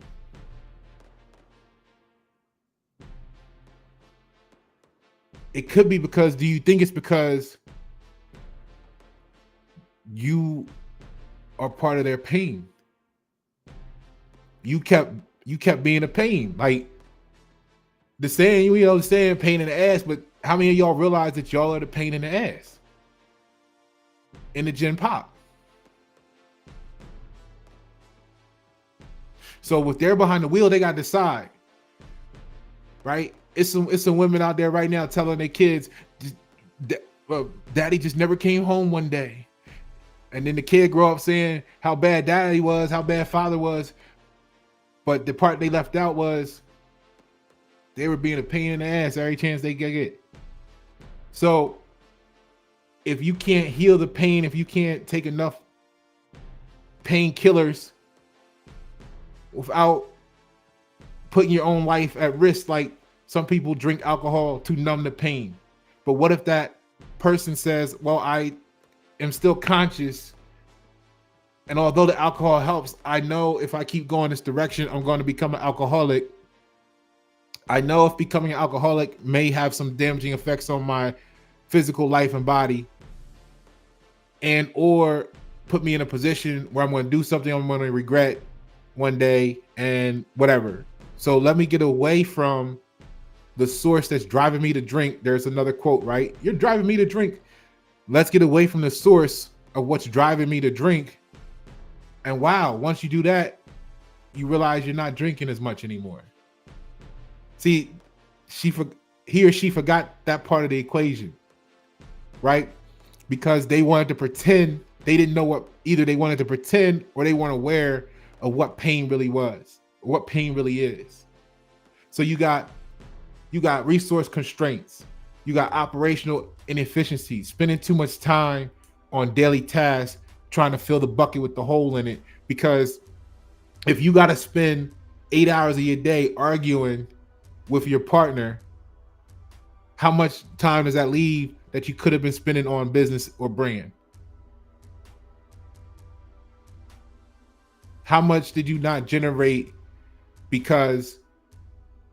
it could be because, do you think it's because you are part of their pain? You kept being a pain. Like the saying, the saying pain in the ass, but how many of y'all realize that y'all are the pain in the ass in the Gen Pop? So if they're behind the wheel, they got to decide, right? It's some women out there right now telling their kids, daddy just never came home one day. And then the kid grow up saying how bad daddy was, how bad father was. But the part they left out was they were being a pain in the ass every chance they get. So if you can't heal the pain, if you can't take enough painkillers without putting your own life at risk, like some people drink alcohol to numb the pain. But what if that person says, well, I am still conscious, and although the alcohol helps, I know if I keep going this direction, I'm going to become an alcoholic. I know if becoming an alcoholic may have some damaging effects on my physical life and body, and or put me in a position where I'm going to do something I'm going to regret one day and whatever. So let me get away from the source that's driving me to drink. There's another quote, right? You're driving me to drink. Let's get away from the source of what's driving me to drink. And wow, once you do that, you realize you're not drinking as much anymore. See, he or she forgot that part of the equation, right? Because they wanted to pretend they didn't know what, either they wanted to pretend or they weren't aware of what pain really was, or what pain really is. So you got resource constraints, you got operational inefficiencies, spending too much time on daily tasks, trying to fill the bucket with the hole in it. Because if you got to spend 8 hours of your day arguing with your partner, how much time does that leave that you could have been spending on business or brand? How much did you not generate? Because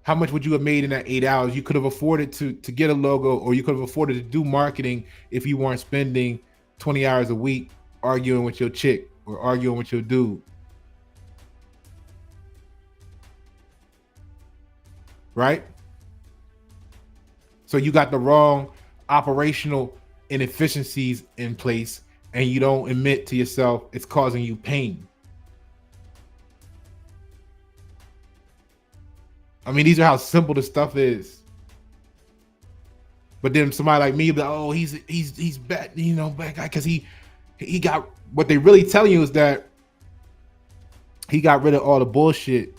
how much would you have made in that 8 hours? You could have afforded to get a logo, or you could have afforded to do marketing if you weren't spending 20 hours a week arguing with your chick or arguing with your dude, right? So you got the wrong operational inefficiencies in place, and you don't admit to yourself it's causing you pain. I mean, these are how simple the stuff is. But then somebody like me, be like, oh, he's bad, bad guy, because he got, what they really tell you is that he got rid of all the bullshit,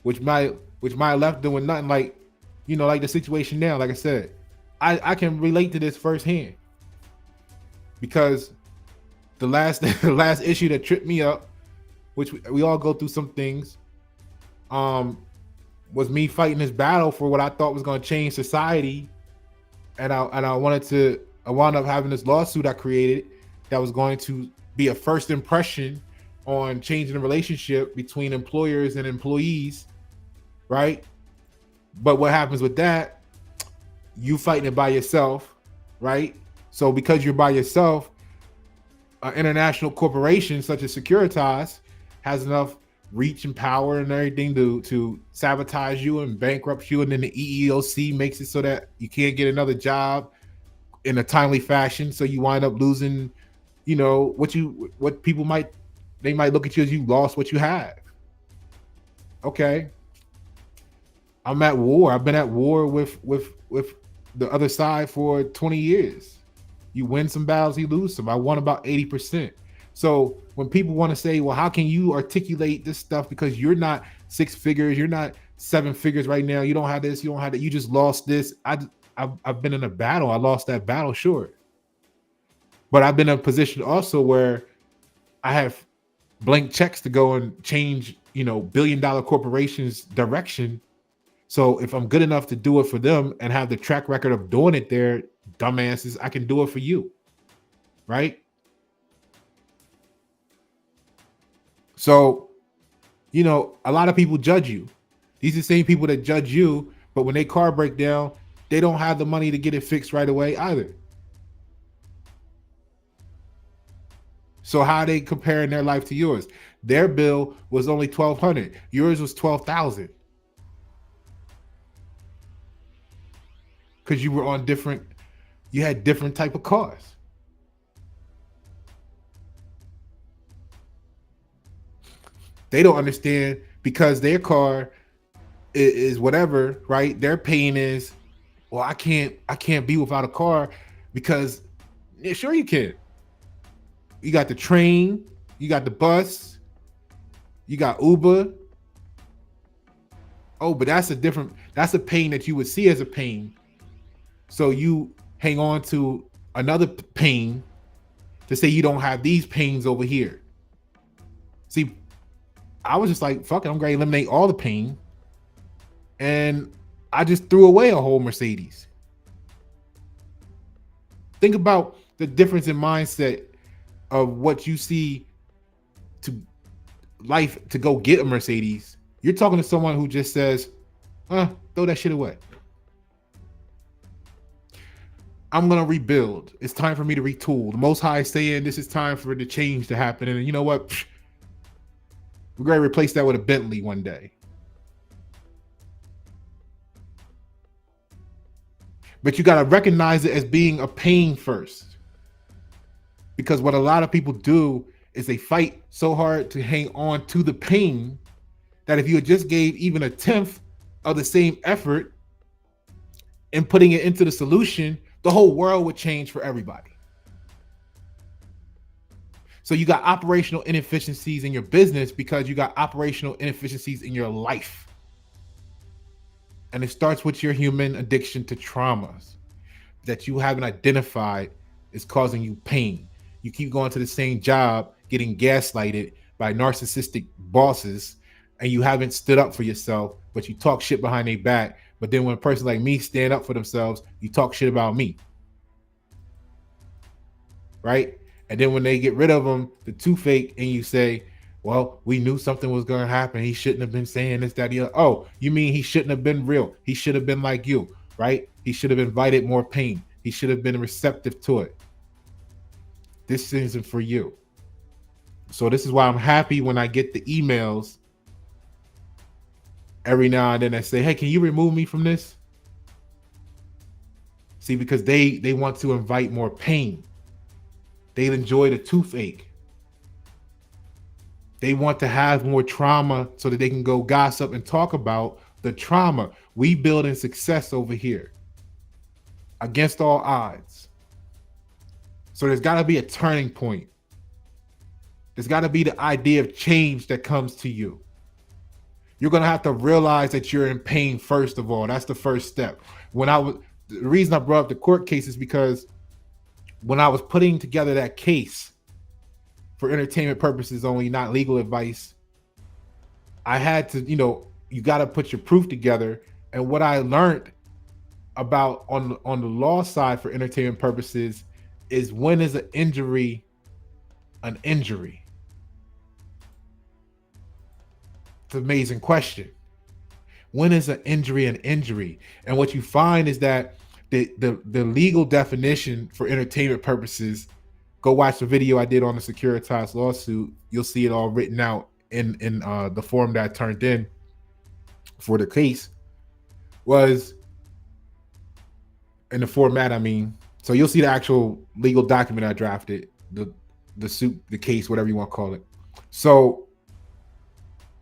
which might left doing nothing. Like, like the situation now. Like I said, I can relate to this firsthand, because the last the last issue that tripped me up, which we all go through some things, was me fighting this battle for what I thought was going to change society, and I wound up having this lawsuit I created that was going to be a first impression on changing the relationship between employers and employees, right? But what happens with that? You fighting it by yourself, right? So because you're by yourself, an international corporation such as Securitas has enough reach and power and everything to sabotage you and bankrupt you, and then the EEOC makes it so that you can't get another job in a timely fashion. So you wind up losing, what people might look at you as you lost what you have. Okay. I'm at war. I've been at war with the other side for 20 years. You win some battles, you lose some. I won about 80%. So when people want to say, well, how can you articulate this stuff because you're not 6 figures, you're not 7 figures right now, you don't have this, you don't have that, you just lost this. I've been in a battle. I lost that battle, sure. But I've been in a position also where I have blank checks to go and change, billion-dollar corporations' direction. So if I'm good enough to do it for them and have the track record of doing it there, dumbasses, I can do it for you, right? So, a lot of people judge you. These are the same people that judge you, but when their car break down, they don't have the money to get it fixed right away either. So how are they comparing their life to yours? Their bill was only $1,200. Yours was $12,000. Because you were on you had different type of cars. They don't understand because their car is whatever, right? Their pain is, well, I can't be without a car because, yeah, sure you can. You got the train, you got the bus, you got Uber. Oh, but that's a pain that you would see as a pain. So you hang on to another pain to say you don't have these pains over here. See, I was just like, fuck it, I'm going to eliminate all the pain. And I just threw away a whole Mercedes. Think about the difference in mindset of what you see to life to go get a Mercedes. You're talking to someone who just says, throw that shit away. I'm going to rebuild. It's time for me to retool. The Most High is saying this is time for the change to happen. And you know what? We're going to replace that with a Bentley one day. But you got to recognize it as being a pain first. Because what a lot of people do is they fight so hard to hang on to the pain that if you had just gave even a tenth of the same effort in putting it into the solution, the whole world would change for everybody. So you got operational inefficiencies in your business because you got operational inefficiencies in your life. And it starts with your human addiction to traumas that you haven't identified is causing you pain. You keep going to the same job, getting gaslighted by narcissistic bosses, and you haven't stood up for yourself, but you talk shit behind their back. But then when a person like me stand up for themselves, you talk shit about me. Right? And then when they get rid of them, the two fake, and you say, well, we knew something was going to happen. He shouldn't have been saying this, that, the other. Oh, you mean he shouldn't have been real? He should have been like you, right? He should have invited more pain. He should have been receptive to it. This isn't for you. So this is why I'm happy when I get the emails every now and then that say, "Hey, can you remove me from this?" See, because they want to invite more pain. They enjoy the toothache. They want to have more trauma so that they can go gossip and talk about the trauma. We building success over here against all odds. So there's got to be a turning point. There's got to be the idea of change that comes to you. You're going to have to realize that you're in pain first of all. That's the first step. The reason I brought up the court case is because when I was putting together that case for entertainment purposes only, not legal advice, I had to, you got to put your proof together. And what I learned about on the law side for entertainment purposes is, when is an injury an injury? It's an amazing question. When is an injury an injury? And what you find is that the legal definition for entertainment purposes, go watch the video I did on the securitized lawsuit. You'll see it all written out in the form that I turned in for the case, was in the format, I mean. So you'll see the actual legal document I drafted, the suit, the case, whatever you want to call it. So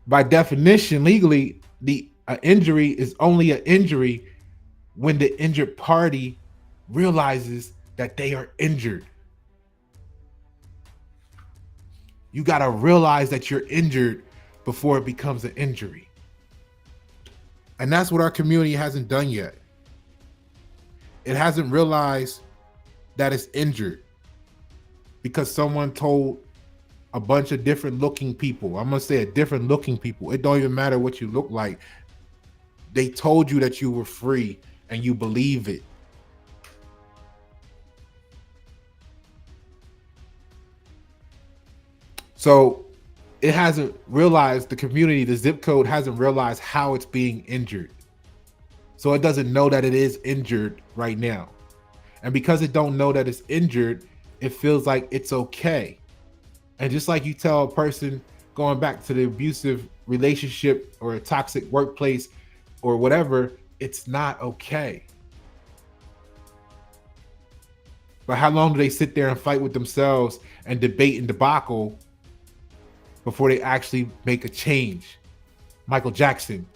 by definition, legally, the injury is only an injury when the injured party realizes that they are injured. You got to realize that you're injured before it becomes an injury. And that's what our community hasn't done yet. It hasn't realized that it's injured because someone told a bunch of different looking people, I'm going to say a different looking people, it don't even matter what you look like, they told you that you were free and you believe it. So it hasn't realized, the community, the zip code hasn't realized how it's being injured. So it doesn't know that it is injured right now. And because it don't know that it's injured, it feels like it's okay. And just like you tell a person, going back to the abusive relationship or a toxic workplace or whatever, it's not okay. But how long do they sit there and fight with themselves and debate and debacle before they actually make a change? Michael Jackson,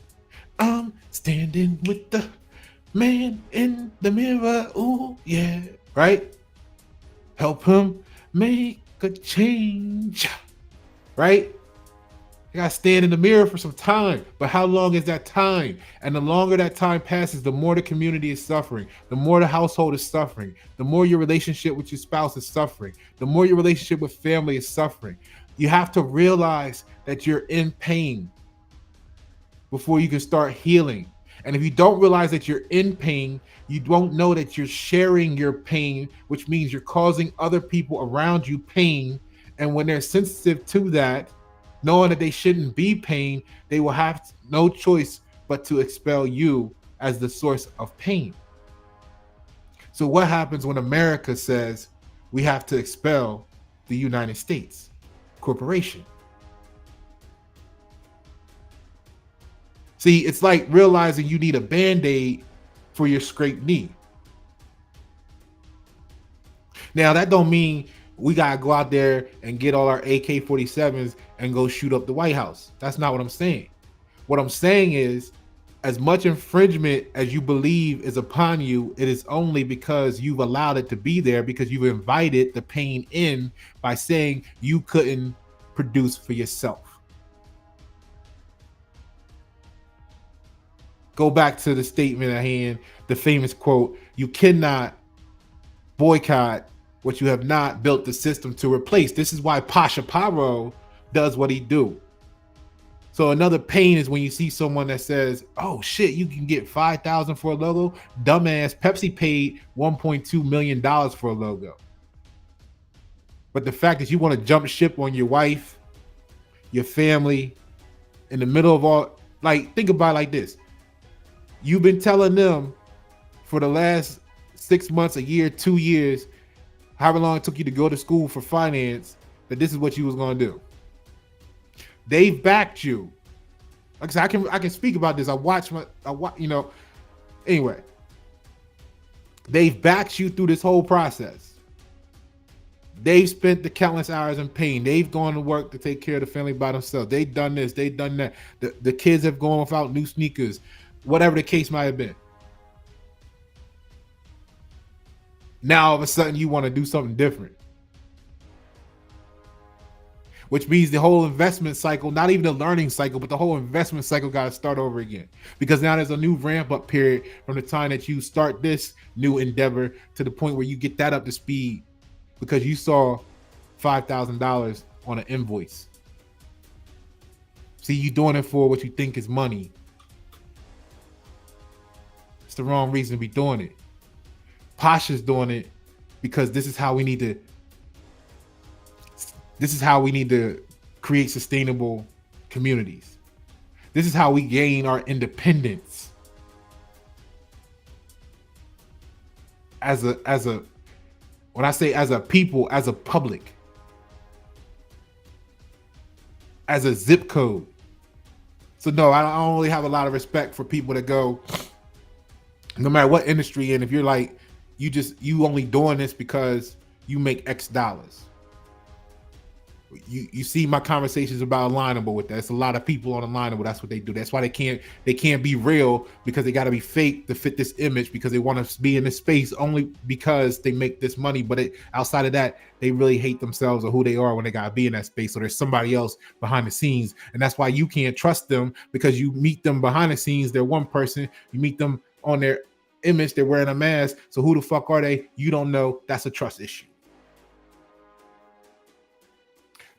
I'm standing with the man in the mirror, ooh, yeah, right? Help him make a change, right? You gotta stand in the mirror for some time, but how long is that time? And the longer that time passes, the more the community is suffering, the more the household is suffering, the more your relationship with your spouse is suffering, the more your relationship with family is suffering. You have to realize that you're in pain before you can start healing. And if you don't realize that you're in pain, you don't know that you're sharing your pain, which means you're causing other people around you pain. And when they're sensitive to that, knowing that they shouldn't be pain, they will have no choice but to expel you as the source of pain. So what happens when America says we have to expel the United States corporation? See, it's like realizing you need a Band-Aid for your scraped knee. Now, that don't mean we got to go out there and get all our AK-47s and go shoot up the White House. That's not what I'm saying. What I'm saying is, as much infringement as you believe is upon you, it is only because you've allowed it to be there, because you've invited the pain in by saying you couldn't produce for yourself. Go back to the statement at hand, the famous quote, you cannot boycott what you have not built the system to replace. This is why Pasha Paro does what he do. So another pain is when you see someone that says, oh shit, you can get $5,000 for a logo. Dumbass, Pepsi paid $1.2 million for a logo. But the fact that you want to jump ship on your wife, your family, in the middle of all, like, think about it like this. You've been telling them for the last 6 months, a year, 2 years, however long it took you to go to school for finance, that this is what you was gonna do. They've backed you. Like I said, I can speak about this. Anyway, they've backed you through this whole process. They've spent the countless hours in pain. They've gone to work to take care of the family by themselves. They've done this, they've done that. The kids have gone without new sneakers, whatever the case might have been. Now all of a sudden you want to do something different, which means the whole investment cycle, not even the learning cycle, but the whole investment cycle got to start over again, because now there's a new ramp up period from the time that you start this new endeavor to the point where you get that up to speed because you saw $5,000 on an invoice. See, you doing it for what you think is money. It's the wrong reason to be doing it. Pasha's doing it because this is how we need to create sustainable communities. This is how we gain our independence as a when I say as a people, as a public, as a zip code. So no, I don't really have a lot of respect for people that go, no matter what industry, and if you're like, you only doing this because you make X dollars. You see my conversations about alignable with that. It's a lot of people on alignable. That's what they do. That's why they can't be real, because they got to be fake to fit this image, because they want to be in this space only because they make this money. But outside of that, they really hate themselves or who they are when they got to be in that space. So there's somebody else behind the scenes, and that's why you can't trust them, because you meet them behind the scenes, they're one person. You meet them on their image, they're wearing a mask. So who the fuck are they? You don't know. That's a trust issue.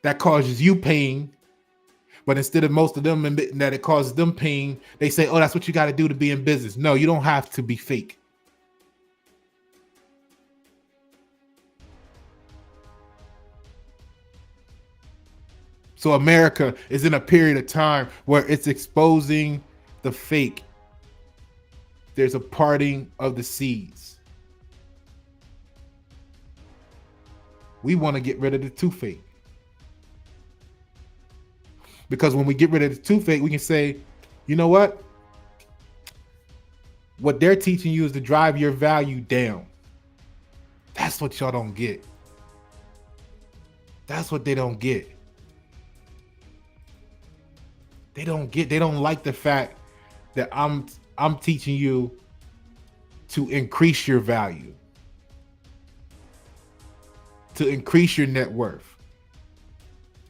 That causes you pain, but instead of most of them admitting that it causes them pain, they say, oh, that's what you got to do to be in business. No, you don't have to be fake. So America is in a period of time where it's exposing the fake. There's a parting of the seas. We want to get rid of the too fake. Because when we get rid of the too fake, we can say, you know what? What they're teaching you is to drive your value down. That's what y'all don't get. That's what they don't get. They don't like the fact that I'm teaching you to increase your value, to increase your net worth.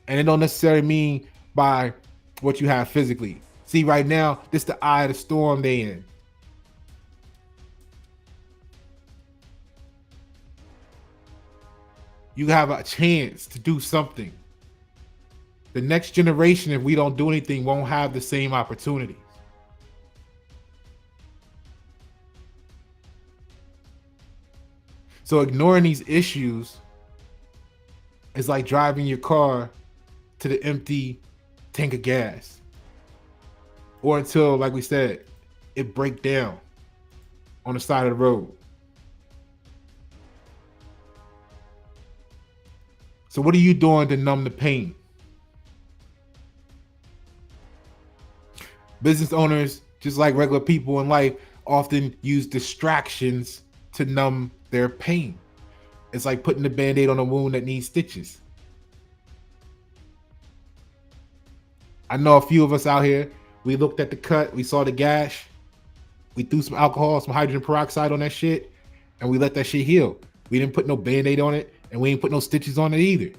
And it don't necessarily mean by what you have physically. See, right now, this is the eye of the storm they in. You have a chance to do something. The next generation, if we don't do anything, won't have the same opportunities. So ignoring these issues is like driving your car to the empty tank of gas, or until, like we said, it break down on the side of the road. So what are you doing to numb the pain? Business owners, just like regular people in life, often use distractions to numb their pain. It's like putting the Band-Aid on a wound that needs stitches. I know a few of us out here, we looked at the cut, we saw the gash, we threw some alcohol, some hydrogen peroxide on that shit, and we let that shit heal. We didn't put no Band-Aid on it, and we didn't put no stitches on it either.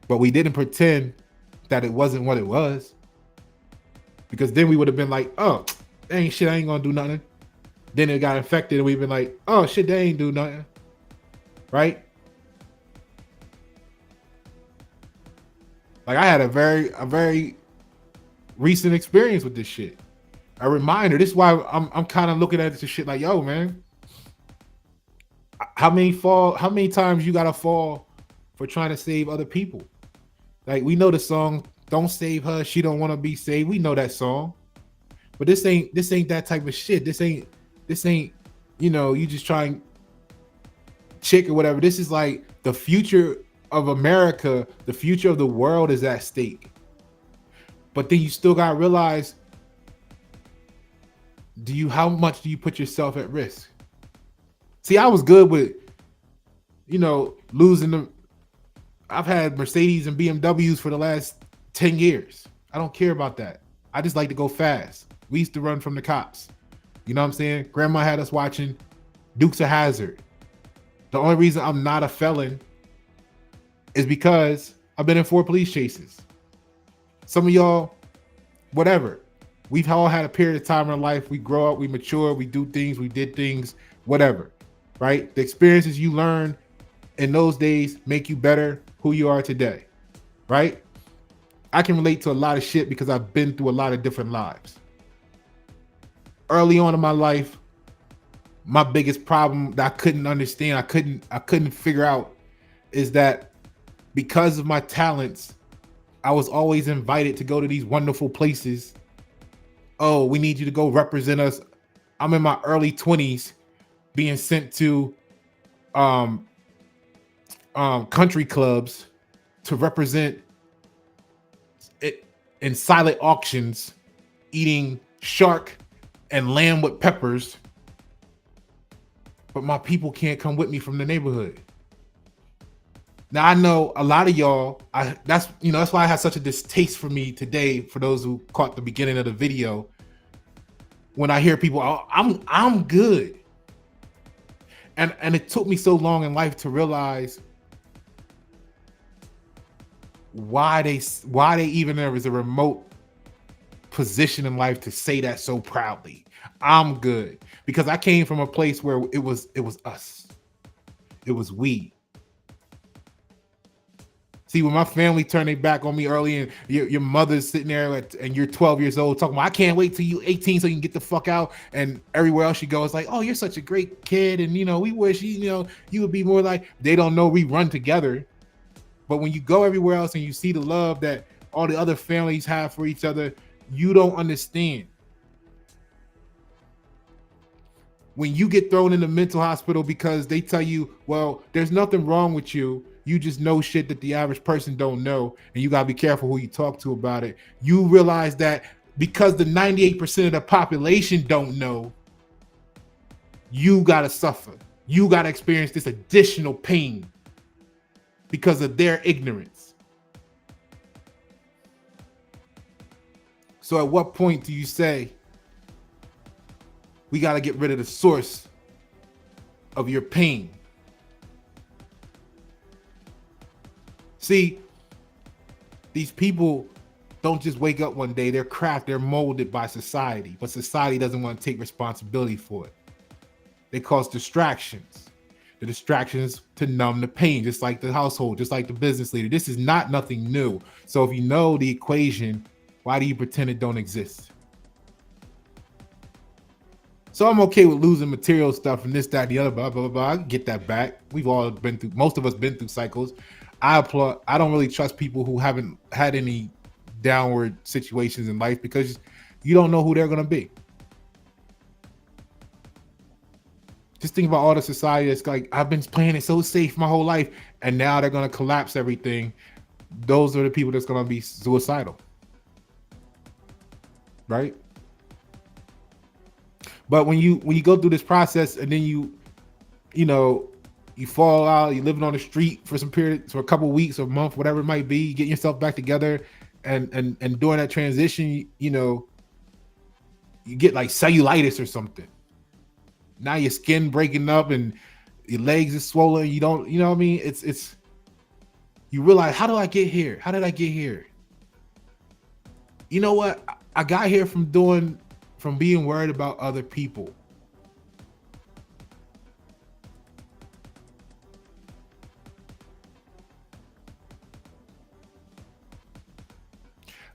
But we didn't pretend that it wasn't what it was, because then we would have been like, oh, that ain't shit, I ain't gonna do nothing. Then it got infected, and we've been like, oh shit, they ain't do nothing, right? Like, I had a very recent experience with this shit. A reminder. This is why I'm kind of looking at this shit like, yo, man, how many times you gotta fall for trying to save other people? Like, we know the song "Don't Save Her, She Don't Want to Be Saved." We know that song, but this ain't that type of shit. This ain't you just trying chick or whatever. This is like the future of America, the future of the world is at stake. But then you still gotta realize, how much do you put yourself at risk? See, I was good with, losing them. I've had Mercedes and BMWs for the last 10 years. I don't care about that. I just like to go fast. We used to run from the cops. You know what I'm saying? Grandma had us watching Dukes of Hazzard. The only reason I'm not a felon is because I've been in 4 police chases. Some of y'all, whatever. We've all had a period of time in our life. We grow up, we mature, we do things, we did things, whatever, right? The experiences you learn in those days make you better who you are today, right? I can relate to a lot of shit because I've been through a lot of different lives. Early on in my life, my biggest problem that I couldn't understand, I couldn't figure out is that because of my talents, I was always invited to go to these wonderful places. Oh, we need you to go represent us. I'm in my early 20s being sent to country clubs to represent it in silent auctions, eating shark and lamb with peppers. But my people can't come with me from the neighborhood. Now I know a lot of y'all, that's why I have such a distaste for me today, for those who caught the beginning of the video, when I hear people, oh, I'm good. And it took me so long in life to realize why they even there is a remote position in life to say that so proudly. I'm good. Because I came from a place where it was us. It was we. See, when my family turned their back on me early, and your mother's sitting there and you're 12 years old talking about, I can't wait till you 18 so you can get the fuck out. And everywhere else you go, it's like, oh, you're such a great kid. And, we wish, you would be more like, they don't know we run together. But when you go everywhere else and you see the love that all the other families have for each other, you don't understand. When you get thrown in the mental hospital because they tell you, well, there's nothing wrong with you. You just know shit that the average person don't know. And you got to be careful who you talk to about it. You realize that because the 98% of the population don't know, you got to suffer. You got to experience this additional pain because of their ignorance. So at what point do you say, we got to get rid of the source of your pain? See, these people don't just wake up one day. They're molded by society, but society doesn't want to take responsibility for it. They cause distractions. The distractions to numb the pain, just like the household, just like the business leader. This is not nothing new. So if you know the equation, why do you pretend it don't exist? So I'm okay with losing material stuff and this, that, and the other, blah, blah, blah. I get that back. We've all been through, most of us been through cycles. I don't really trust people who haven't had any downward situations in life because you don't know who they're going to be. Just think about all the society that's like, I've been playing it so safe my whole life, and now they're going to collapse everything. Those are the people that's going to be suicidal. Right? But when you go through this process and then you fall out, you're living on the street for some period, for a couple of weeks or a month, whatever it might be, getting yourself back together, and during that transition, you get like cellulitis or something. Now your skin breaking up and your legs are swollen. You don't, what I mean? It's you realize, how did I get here? How did I get here? You know what? I got here from being worried about other people.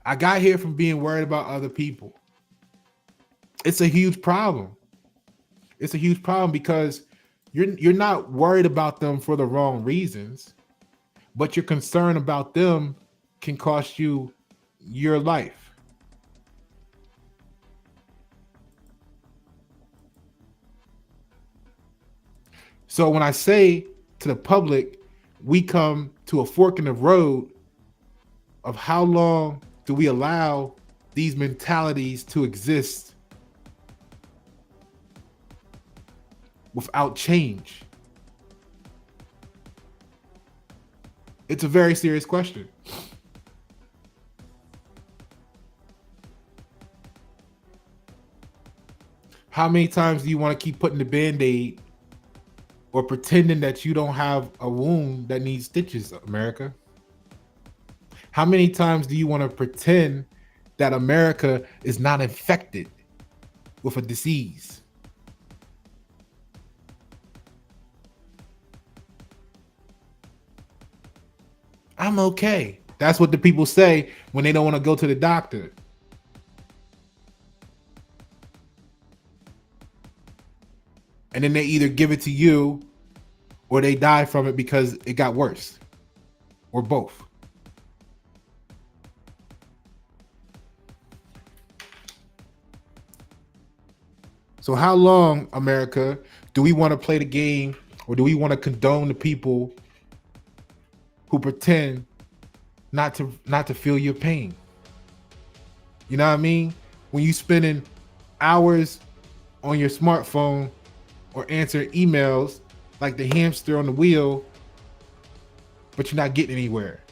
I got here from being worried about other people. It's a huge problem. It's a huge problem because you're not worried about them for the wrong reasons, but your concern about them can cost you your life. So when I say to the public, we come to a fork in the road of how long do we allow these mentalities to exist without change? It's a very serious question. How many times do you want to keep putting the band-aid or pretending that you don't have a wound that needs stitches, America? How many times do you want to pretend that America is not infected with a disease? I'm okay. That's what the people say when they don't want to go to the doctor. And then they either give it to you or they die from it because it got worse, or both. So how long, America, do we want to play the game, or do we want to condone the people who pretend not to feel your pain? You know what I mean? When you spending hours on your smartphone or answering emails like the hamster on the wheel, but you're not getting anywhere.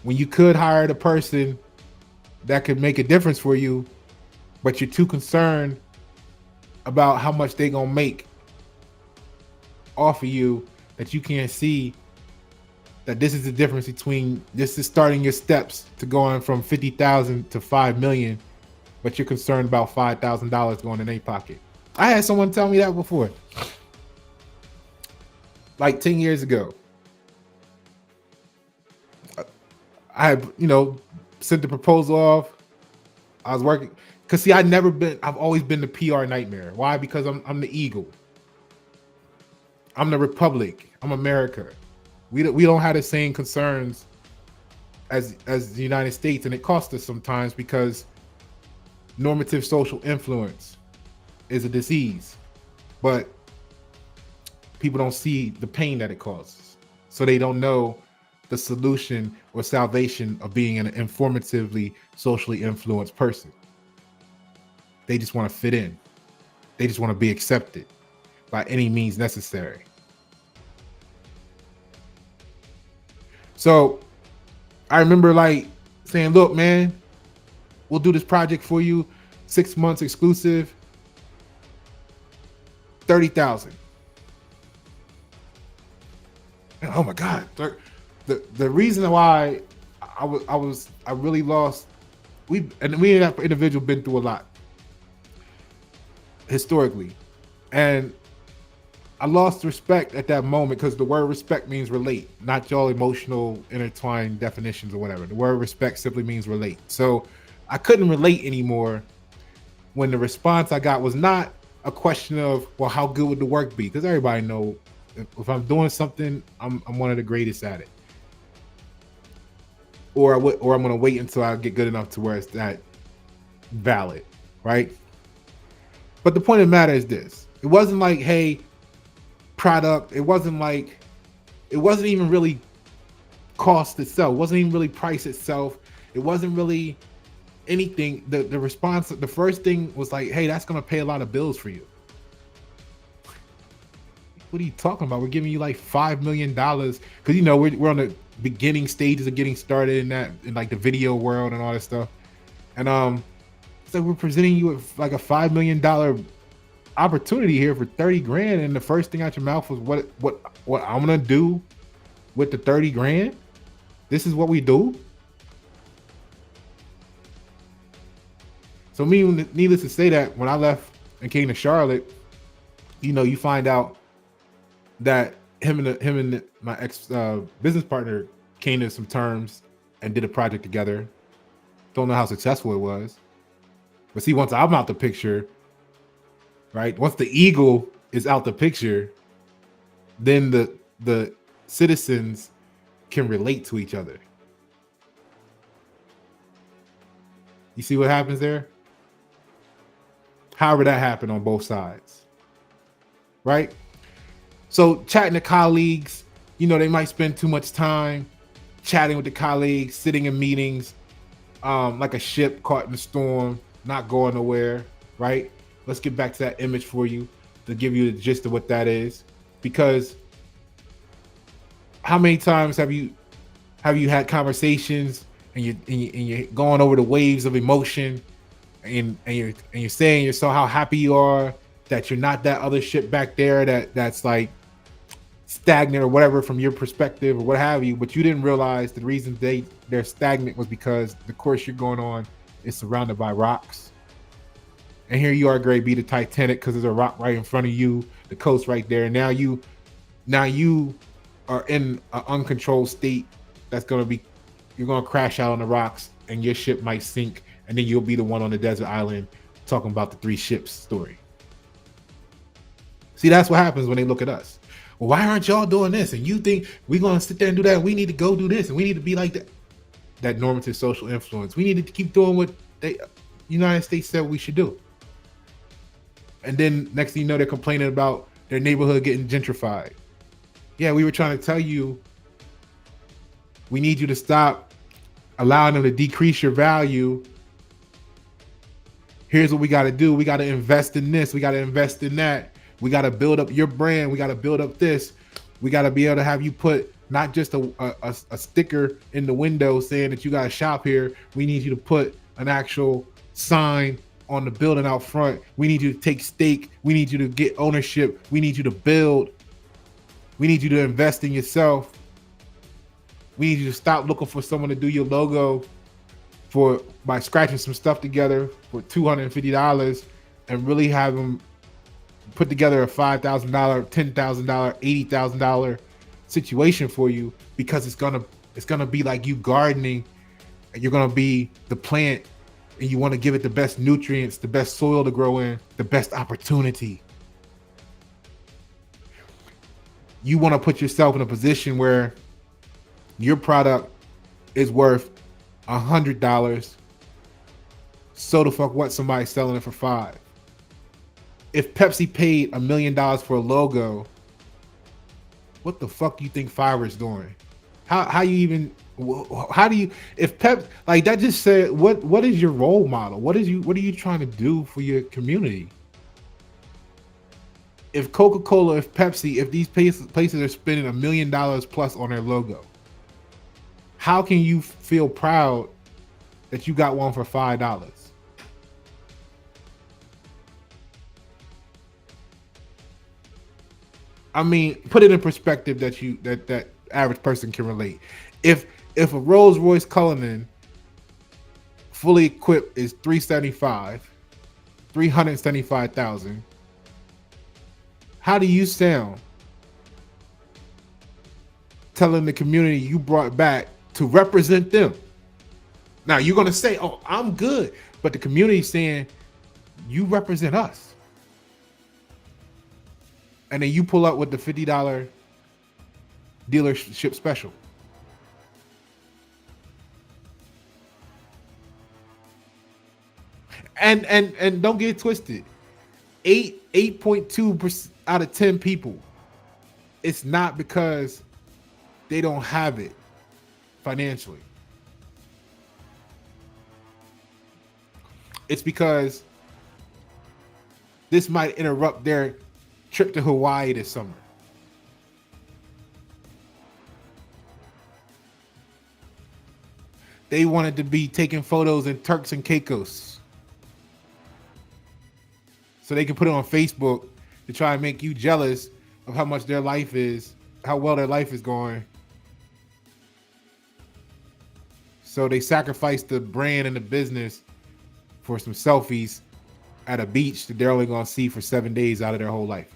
When you could hire the person that could make a difference for you, but you're too concerned about how much they gonna make off of you that you can't see that this is the difference between this is starting your steps to going from 50,000 to 5 million, but you're concerned about $5,000 going in their pocket. I had someone tell me that before, like 10 years ago. I had, sent the proposal off. I was working because see, I've always been the PR nightmare. Why? Because I'm the eagle. I'm the republic. I'm America. We don't have the same concerns as the United States, and it costs us sometimes because normative social influence is a disease, but people don't see the pain that it causes, so they don't know the solution or salvation of being an informatively socially influenced person. They just want to fit in. They just want to be accepted by any means necessary. So I remember like saying, look, man, we'll do this project for you, 6 months exclusive, 30,000. Oh my God. The reason why I really lost, we that individual been through a lot historically, and I lost respect at that moment because the word respect means relate, not y'all emotional intertwined definitions or whatever. The word respect simply means relate. So I couldn't relate anymore when the response I got was not a question of, well, how good would the work be? Because everybody know if I'm doing something, I'm one of the greatest at it. Or I'm gonna wait until I get good enough to where it's that valid, right? But the point of the matter is this: it wasn't like, hey, product. It wasn't even really cost itself. It wasn't even really price itself. It wasn't really anything. The response, the first thing was like, hey, that's gonna pay a lot of bills for you. What are you talking about? We're giving you like $5 million because we're on the beginning stages of getting started in like the video world and all that stuff. And it's like we're presenting you with like a $5 million opportunity here for 30 grand, and the first thing out your mouth was what I'm gonna do with the 30 grand. This is what we do. So needless to say, that when I left and came to Charlotte, you find out that him and my ex business partner came to some terms and did a project together. Don't know how successful it was, but see, once I'm out the picture, right? Once the eagle is out the picture, then the citizens can relate to each other. You see what happens there? However, that happened on both sides, right? So chatting to colleagues, they might spend too much time chatting with the colleagues, sitting in meetings, like a ship caught in a storm, not going nowhere, right? Let's get back to that image for you to give you the gist of what that is. Because how many times have you had conversations and you're going over the waves of emotion and you're saying you're so how happy you are that you're not that other shit back there that's like stagnant or whatever from your perspective or what have you, but you didn't realize the reason they're stagnant was because the course you're going on is surrounded by rocks. And here you are, Greg B, the Titanic, because there's a rock right in front of you, the coast right there. And now you are in an uncontrolled state you're gonna crash out on the rocks and your ship might sink, and then you'll be the one on the desert island talking about the three ships story. See, that's what happens when they look at us. Well, why aren't y'all doing this? And you think we're gonna sit there and do that? We need to go do this, and we need to be like that. That normative social influence. We need to keep doing what the United States said we should do. And then next thing you know, they're complaining about their neighborhood getting gentrified. Yeah, we were trying to tell you, we need you to stop allowing them to decrease your value. Here's what we got to do. We got to invest in this. We got to invest in that. We got to build up your brand. We got to build up this. We got to be able to have you put not just a sticker in the window saying that you got to shop here. We need you to put an actual sign on the building out front. We need you to take stake. We need you to get ownership. We need you to build. We need you to invest in yourself. We need you to stop looking for someone to do your logo by scratching some stuff together for $250 and really have them put together a $5,000, $10,000, $80,000 situation for you, because it's gonna be like you gardening, and you're gonna be the plant, and you want to give it the best nutrients, the best soil to grow in, the best opportunity. You want to put yourself in a position where your product is worth $100. So the fuck what, somebody's selling it for $5. If Pepsi paid $1 million for a logo, what the fuck do you think Fiverr's doing? How do you, if Pep, like that just said, what is your role model? What are you trying to do for your community? If Coca-Cola, if Pepsi, if these places are spending $1 million plus on their logo, how can you feel proud that you got one for $5? I mean, put it in perspective that average person can relate. If a Rolls Royce Cullinan fully equipped is $375,000, how do you sound telling the community you brought back to represent them? Now you're gonna say, "Oh, I'm good," but the community saying you represent us. And then you pull up with the $50 dealership special. And don't get it twisted. 8.2% out of 10 people, it's not because they don't have it financially. It's because this might interrupt their trip to Hawaii this summer. They wanted to be taking photos in Turks and Caicos so they can put it on Facebook to try and make you jealous of how much their life is, how well their life is going. So they sacrificed the brand and the business for some selfies at a beach that they're only going to see for 7 days out of their whole life.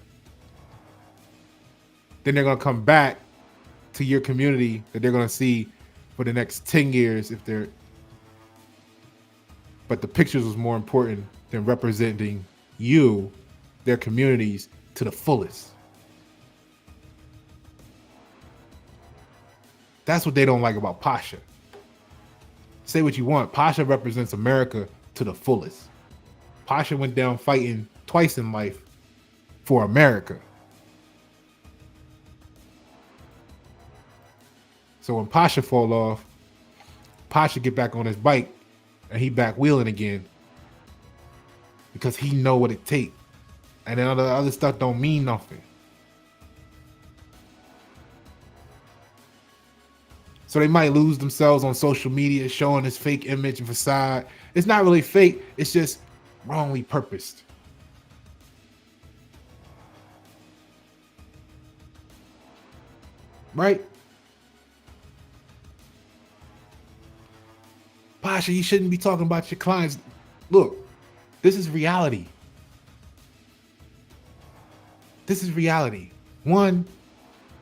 Then they're going to come back to your community that they're going to see for the next 10 years but the pictures was more important than representing you, their communities, to the fullest. That's what they don't like about Pasha. Say what you want. Pasha represents America to the fullest. Pasha went down fighting twice in life for America. So when Pasha fall off, Pasha get back on his bike and he back wheeling again because he know what it take. And then other stuff don't mean nothing. So they might lose themselves on social media showing this fake image and facade. It's not really fake. It's just wrongly purposed. Right? Pasha, you shouldn't be talking about your clients. Look, this is reality. This is reality. One,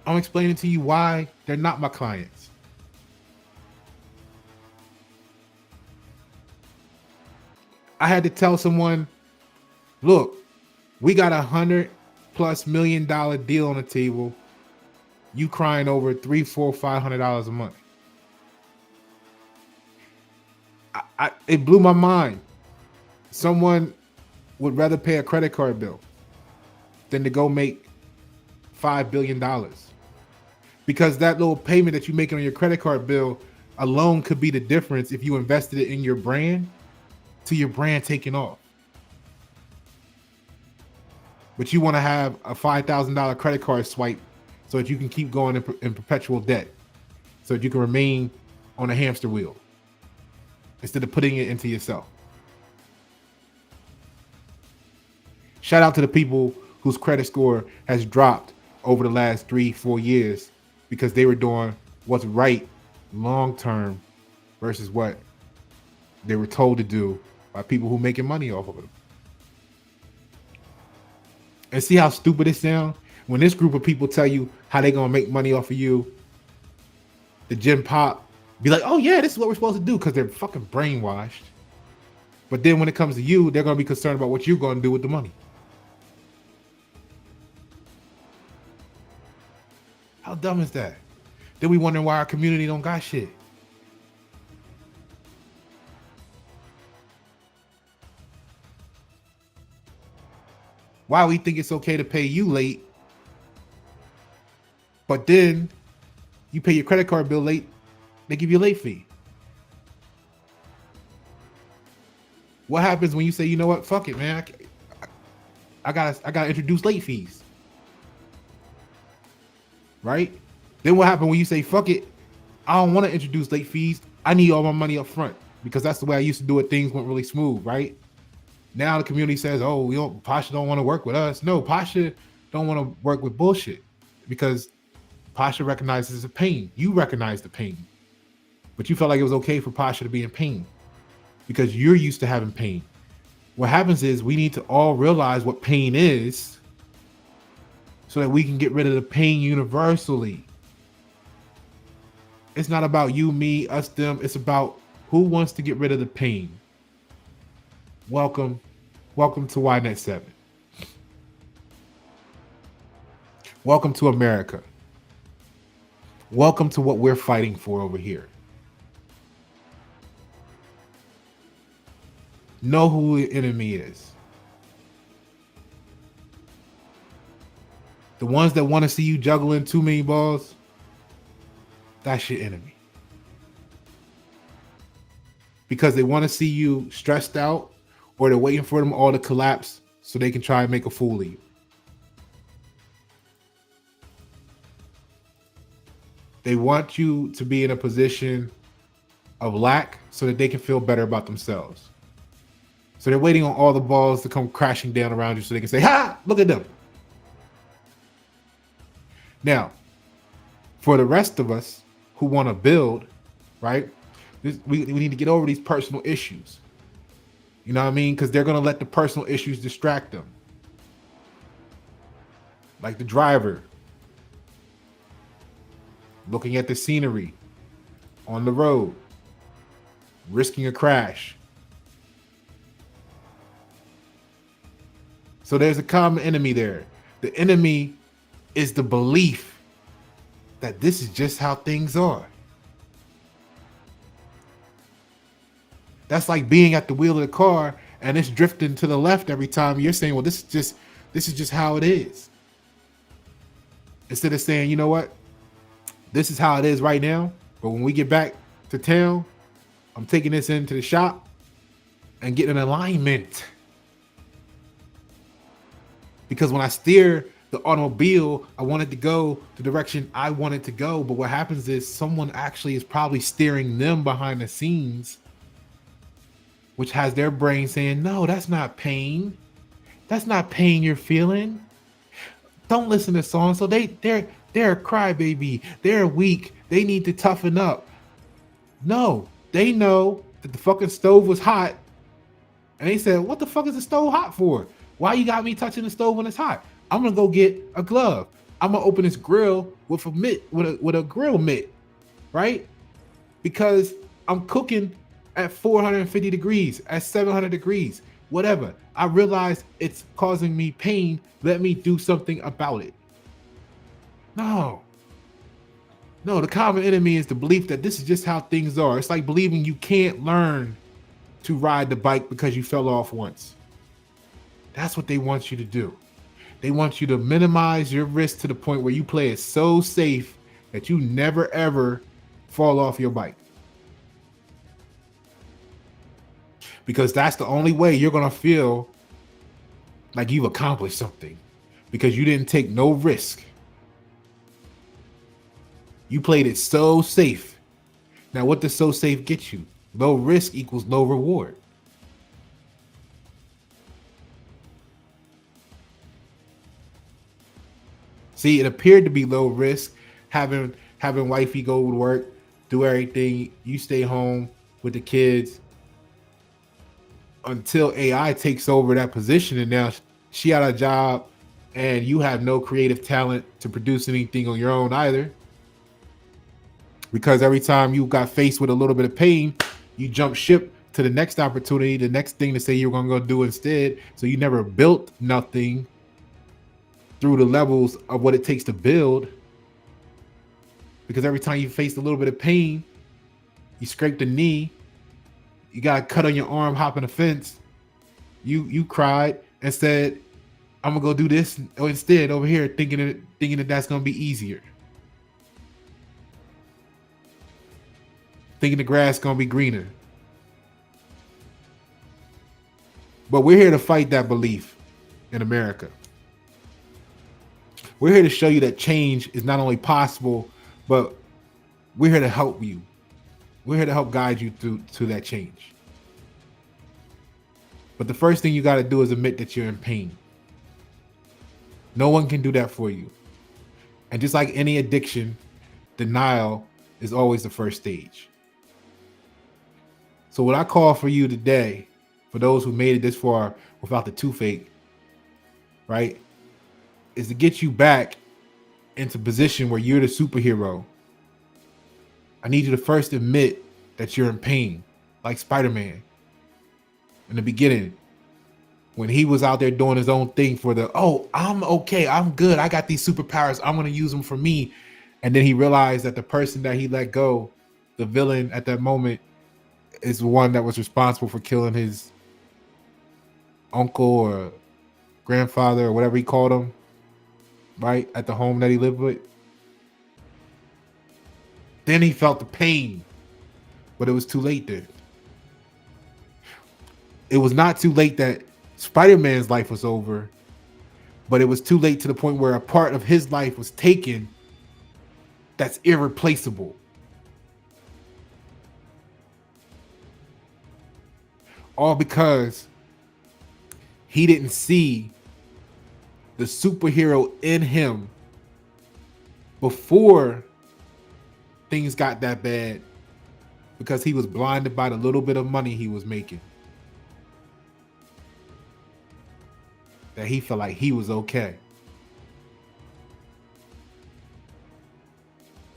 I'm explaining to you why they're not my clients. I had to tell someone, look, we got $100+ million deal on the table. You crying over $300, $400, $500 a month. It blew my mind. Someone would rather pay a credit card bill than to go make $5 billion. Because that little payment that you're making on your credit card bill alone could be the difference if you invested it in your brand to your brand taking off. But you want to have a $5,000 credit card swipe so that you can keep going in perpetual debt, so that you can remain on a hamster wheel instead of putting it into yourself. Shout out to the people whose credit score has dropped over the last 3-4 years because they were doing what's right long term versus what they were told to do by people who making money off of them. And see how stupid it sounds? When this group of people tell you how they gonna make money off of you, the gym pop be like, oh yeah, this is what we're supposed to do, because they're fucking brainwashed. But then when it comes to you, they're gonna be concerned about what you're gonna do with the money. How dumb is that? Then we wondering why our community don't got shit. Why we think it's okay to pay you late, but then you pay your credit card bill late, they give you a late fee. What happens when you say, you know what, fuck it, man, I gotta introduce late fees, right? Then what happens when you say, fuck it, I don't want to introduce late fees, I need all my money up front, because that's the way I used to do it. Things went really smooth, right? Now the community says, oh, Pasha don't want to work with us. No, Pasha don't want to work with bullshit, because Pasha recognizes the pain. You recognize the pain, but you felt like it was okay for Pasha to be in pain because you're used to having pain. What happens is we need to all realize what pain is so that we can get rid of the pain universally. It's not about you, me, us, them. It's about who wants to get rid of the pain. Welcome to YNet 7. Welcome to America. Welcome to what we're fighting for over here. Know who the enemy is. The ones that want to see you juggling too many balls, that's your enemy. Because they want to see you stressed out, or they're waiting for them all to collapse so they can try and make a fool of you. They want you to be in a position of lack so that they can feel better about themselves. So they're waiting on all the balls to come crashing down around you so they can say, ha, look at them. Now, for the rest of us who want to build, right, we need to get over these personal issues. You know what I mean? Because they're going to let the personal issues distract them. Like the driver looking at the scenery on the road, risking a crash. So there's a common enemy there. The enemy is the belief that this is just how things are. That's like being at the wheel of the car and it's drifting to the left every time you're saying, well, this is just how it is. Instead of saying, you know what, this is how it is right now, but when we get back to town, I'm taking this into the shop and getting an alignment. Because when I steer the automobile, I want it to go the direction I want it to go. But what happens is someone actually is probably steering them behind the scenes, which has their brain saying, no, that's not pain. That's not pain you're feeling. Don't listen to songs. So they're a crybaby. They're weak. They need to toughen up. No, they know that the fucking stove was hot. And they said, what the fuck is the stove hot for? Why you got me touching the stove when it's hot? I'm gonna go get a glove. I'm gonna open this grill with a mitt, with a grill mitt, right? Because I'm cooking at 450 degrees, at 700 degrees, whatever. I realize it's causing me pain. Let me do something about it. No, the common enemy is the belief that this is just how things are. It's like believing you can't learn to ride the bike because you fell off once. That's what they want you to do. They want you to minimize your risk to the point where you play it so safe that you never ever fall off your bike. Because that's the only way you're going to feel like you've accomplished something, because you didn't take no risk. You played it so safe. Now, what does so safe get you? Low risk equals low reward. See, it appeared to be low risk, having wifey go to work, do everything. You stay home with the kids until AI takes over that position, and now she out of job, and you have no creative talent to produce anything on your own either. Because every time you got faced with a little bit of pain, you jump ship to the next opportunity, the next thing to say you're going to go do instead. So you never built nothing through the levels of what it takes to build. Because every time you face a little bit of pain, you scrape the knee, you got a cut on your arm hopping a fence, you cried and said, I'm gonna go do this instead over here, thinking that that's gonna be easier, thinking the grass gonna be greener. But we're here to fight that belief in America. We're here to show you that change is not only possible, but we're here to help you. We're here to help guide you to that change. But the first thing you got to do is admit that you're in pain. No one can do that for you. And just like any addiction, denial is always the first stage. So what I call for you today, for those who made it this far without the toothache, right, is to get you back into position where you're the superhero. I need you to first admit that you're in pain, like Spider-Man in the beginning, when he was out there doing his own thing for I'm okay, I'm good, I got these superpowers, I'm going to use them for me. And then he realized that the person that he let go, the villain at that moment, is the one that was responsible for killing his uncle or grandfather or whatever he called him, right, at the home that he lived with. Then he felt the pain, but it was too late then. It was not too late that Spider-Man's life was over, but it was too late to the point where a part of his life was taken that's irreplaceable. All because he didn't see the superhero in him before things got that bad, because he was blinded by the little bit of money he was making. That he felt like he was okay.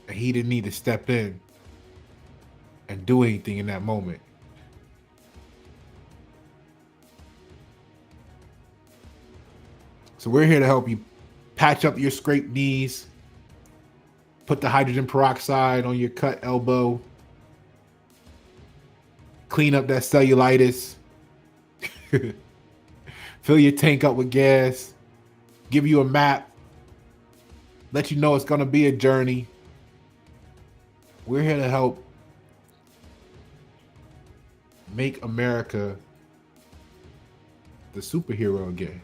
And he didn't need to step in and do anything in that moment. So we're here to help you patch up your scraped knees, put the hydrogen peroxide on your cut elbow, clean up that cellulitis, Fill your tank up with gas, give you a map, let you know it's going to be a journey. We're here to help make America the superhero again.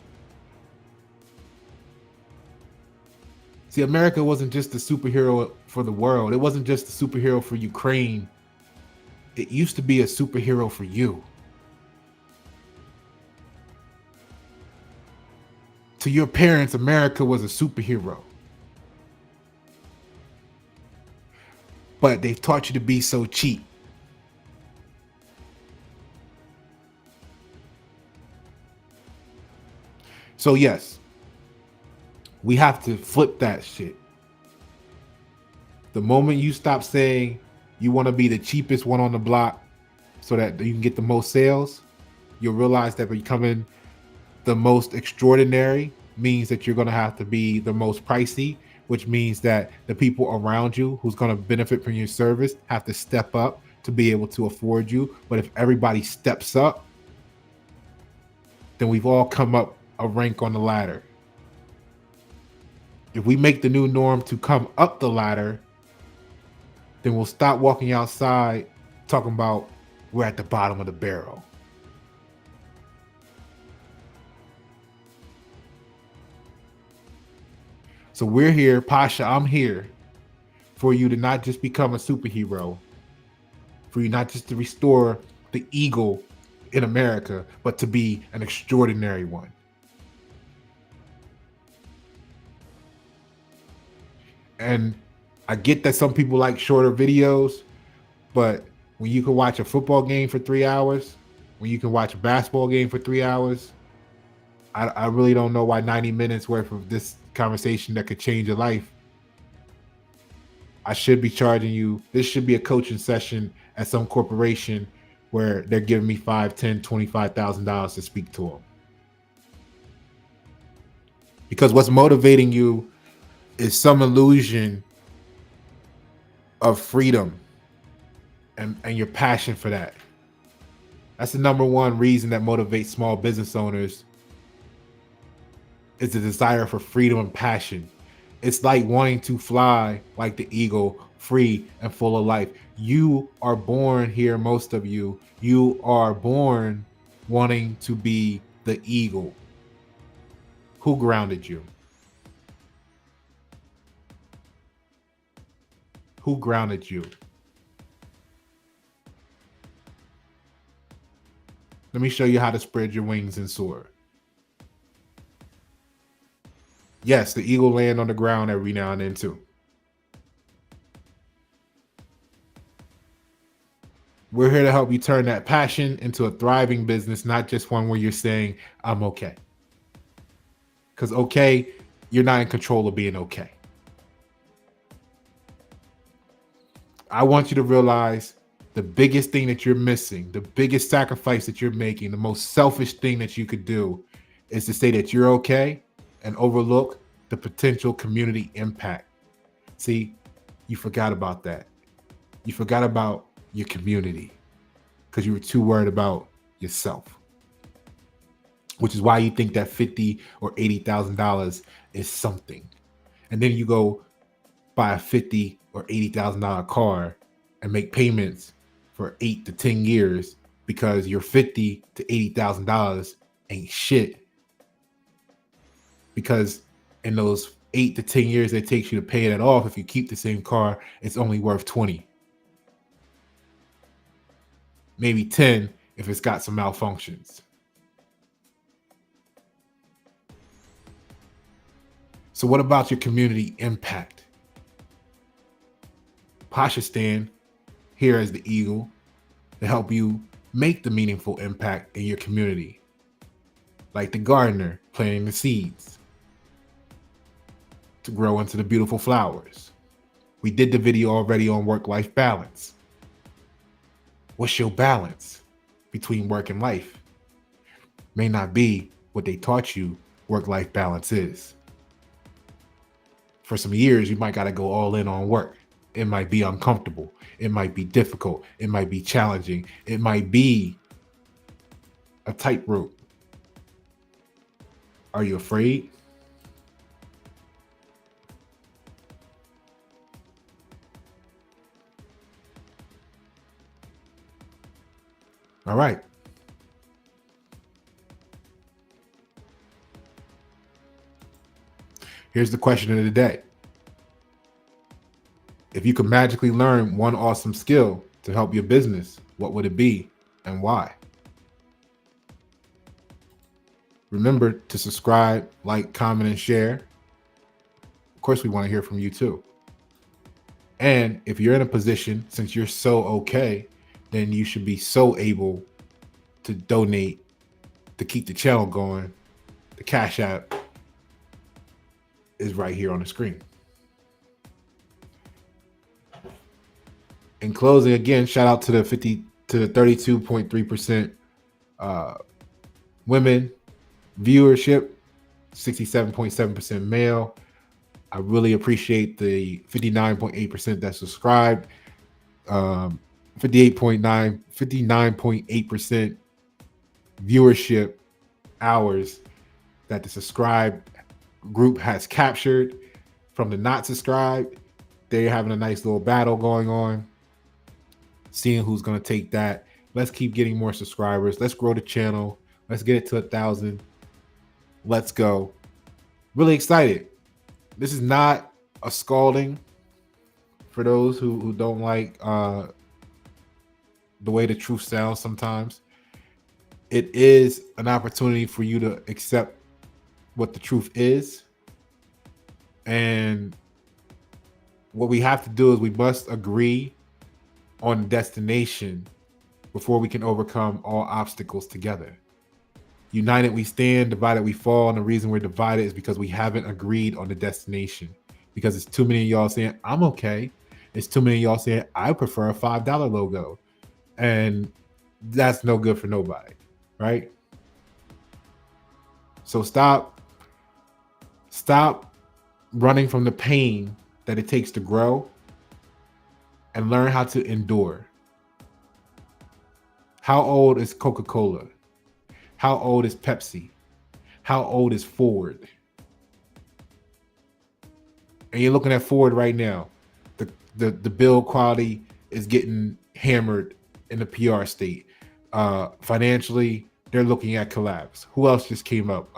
See, America wasn't just the superhero for the world. It wasn't just the superhero for Ukraine. It used to be a superhero for you. To your parents, America was a superhero. But they've taught you to be so cheap. So yes, we have to flip that shit. The moment you stop saying you want to be the cheapest one on the block so that you can get the most sales, you'll realize that becoming the most extraordinary means that you're going to have to be the most pricey, which means that the people around you who's going to benefit from your service have to step up to be able to afford you. But if everybody steps up, then we've all come up a rank on the ladder. If we make the new norm to come up the ladder, then we'll stop walking outside talking about we're at the bottom of the barrel. So we're here, Pasha, I'm here for you to not just become a superhero, for you not just to restore the eagle in America, but to be an extraordinary one. And I get that some people like shorter videos, but when you can watch a football game for 3 hours, when you can watch a basketball game for 3 hours, I really don't know why 90 minutes worth of this conversation that could change your life, I should be charging you. This should be a coaching session at some corporation where they're giving me $5, $10, $25,000 to speak to them. Because what's motivating you is some illusion of freedom and your passion for that. That's the number one reason that motivates small business owners, is the desire for freedom and passion. It's like wanting to fly like the eagle, free and full of life. You are born here, most of you. You are born wanting to be the eagle. Who grounded you? Who grounded you? Let me show you how to spread your wings and soar. Yes, the eagle land on the ground every now and then too. We're here to help you turn that passion into a thriving business, not just one where you're saying, I'm okay. Because okay, you're not in control of being okay. I want you to realize the biggest thing that you're missing, the biggest sacrifice that you're making, the most selfish thing that you could do is to say that you're okay and overlook the potential community impact. See, you forgot about that. You forgot about your community because you were too worried about yourself, which is why you think that $50,000 or $80,000 is something. And then you go buy a $50,000 or $80,000 car and make payments for 8 to 10 years because your $50,000 to $80,000 ain't shit. Because in those 8 to 10 years it takes you to pay that off, if you keep the same car, it's only worth 20. Maybe 10 if it's got some malfunctions. So what about your community impact? Pasha stand here as the eagle to help you make the meaningful impact in your community. Like the gardener planting the seeds to grow into the beautiful flowers. We did the video already on work-life balance. What's your balance between work and life? May not be what they taught you work-life balance is. For some years, you might got to go all in on work. It might be uncomfortable. It might be difficult. It might be challenging. It might be a tightrope. Are you afraid? All right. Here's the question of the day. If you could magically learn one awesome skill to help your business, what would it be and why? Remember to subscribe, like, comment, and share. Of course, we want to hear from you too. And if you're in a position, since you're so okay, then you should be so able to donate to keep the channel going. The Cash App is right here on the screen. In closing, again, shout out to the 32.3% women viewership, 67.7% male. I really appreciate the 59.8% that subscribed, 59.8% viewership hours that the subscribe group has captured from the not subscribed. They're having a nice little battle going on, seeing who's going to take that. Let's keep getting more subscribers. Let's grow the channel. Let's get it to 1,000. Let's go. Really excited. This is not a scalding for those who don't like the way the truth sounds sometimes. It is an opportunity for you to accept what the truth is. And what we have to do is we must agree on the destination before we can overcome all obstacles together. United we stand, divided we fall. And the reason we're divided is because we haven't agreed on the destination. Because it's too many of y'all saying, I'm okay. It's too many of y'all saying, I prefer a $5 logo. And that's no good for nobody, right? So stop running from the pain that it takes to grow and learn how to endure. How old is Coca-Cola? How old is Pepsi? How old is Ford? And you're looking at Ford right now. The build quality is getting hammered in the PR state. Financially, they're looking at collapse. Who else just came up?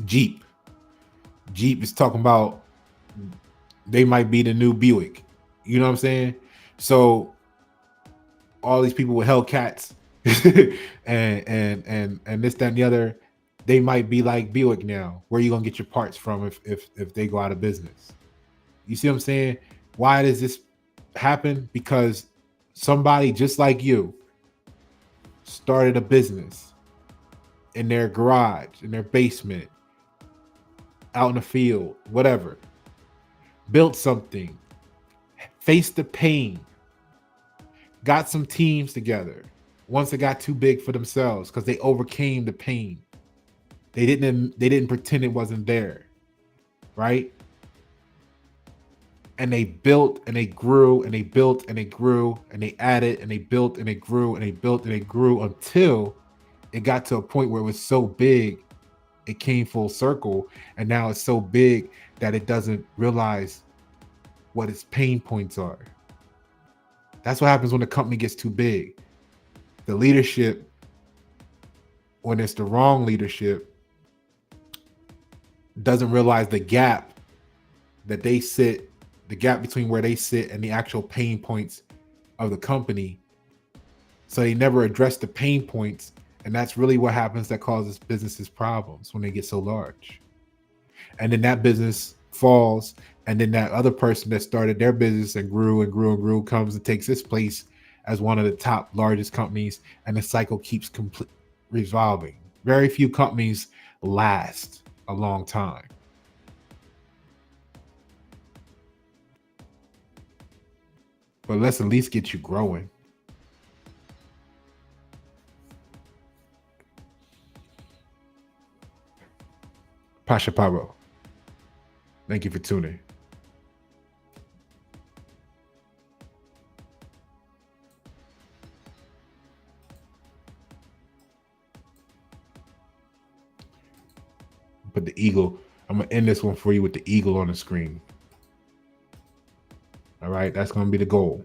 Jeep. Jeep is talking about they might be the new Buick. You know what I'm saying? So all these people with Hellcats and this, that, and the other, they might be like Buick now. Where are you gonna get your parts from if they go out of business? You see what I'm saying? Why does this happen? Because somebody just like you started a business in their garage, in their basement, out in the field, whatever. Built something, faced the pain, got some teams together once it got too big for themselves because they overcame the pain. They didn't pretend it wasn't there, right? And they built and they grew and they built and they grew and they added and they built and they grew and they built and they grew until it got to a point where it was so big, it came full circle. And now it's so big that it doesn't realize what its pain points are. That's what happens when the company gets too big. The leadership, when it's the wrong leadership, doesn't realize the gap that they sit, the gap between where they sit and the actual pain points of the company. So they never address the pain points. And that's really what happens that causes businesses problems when they get so large. And then that business falls. And then that other person that started their business and grew and grew and grew comes and takes its place as one of the top largest companies. And the cycle keeps revolving. Very few companies last a long time. But let's at least get you growing. Pasha Paro, thank you for tuning. Put the eagle. I'm gonna end this one for you with the eagle on the screen. All right, that's gonna be the goal.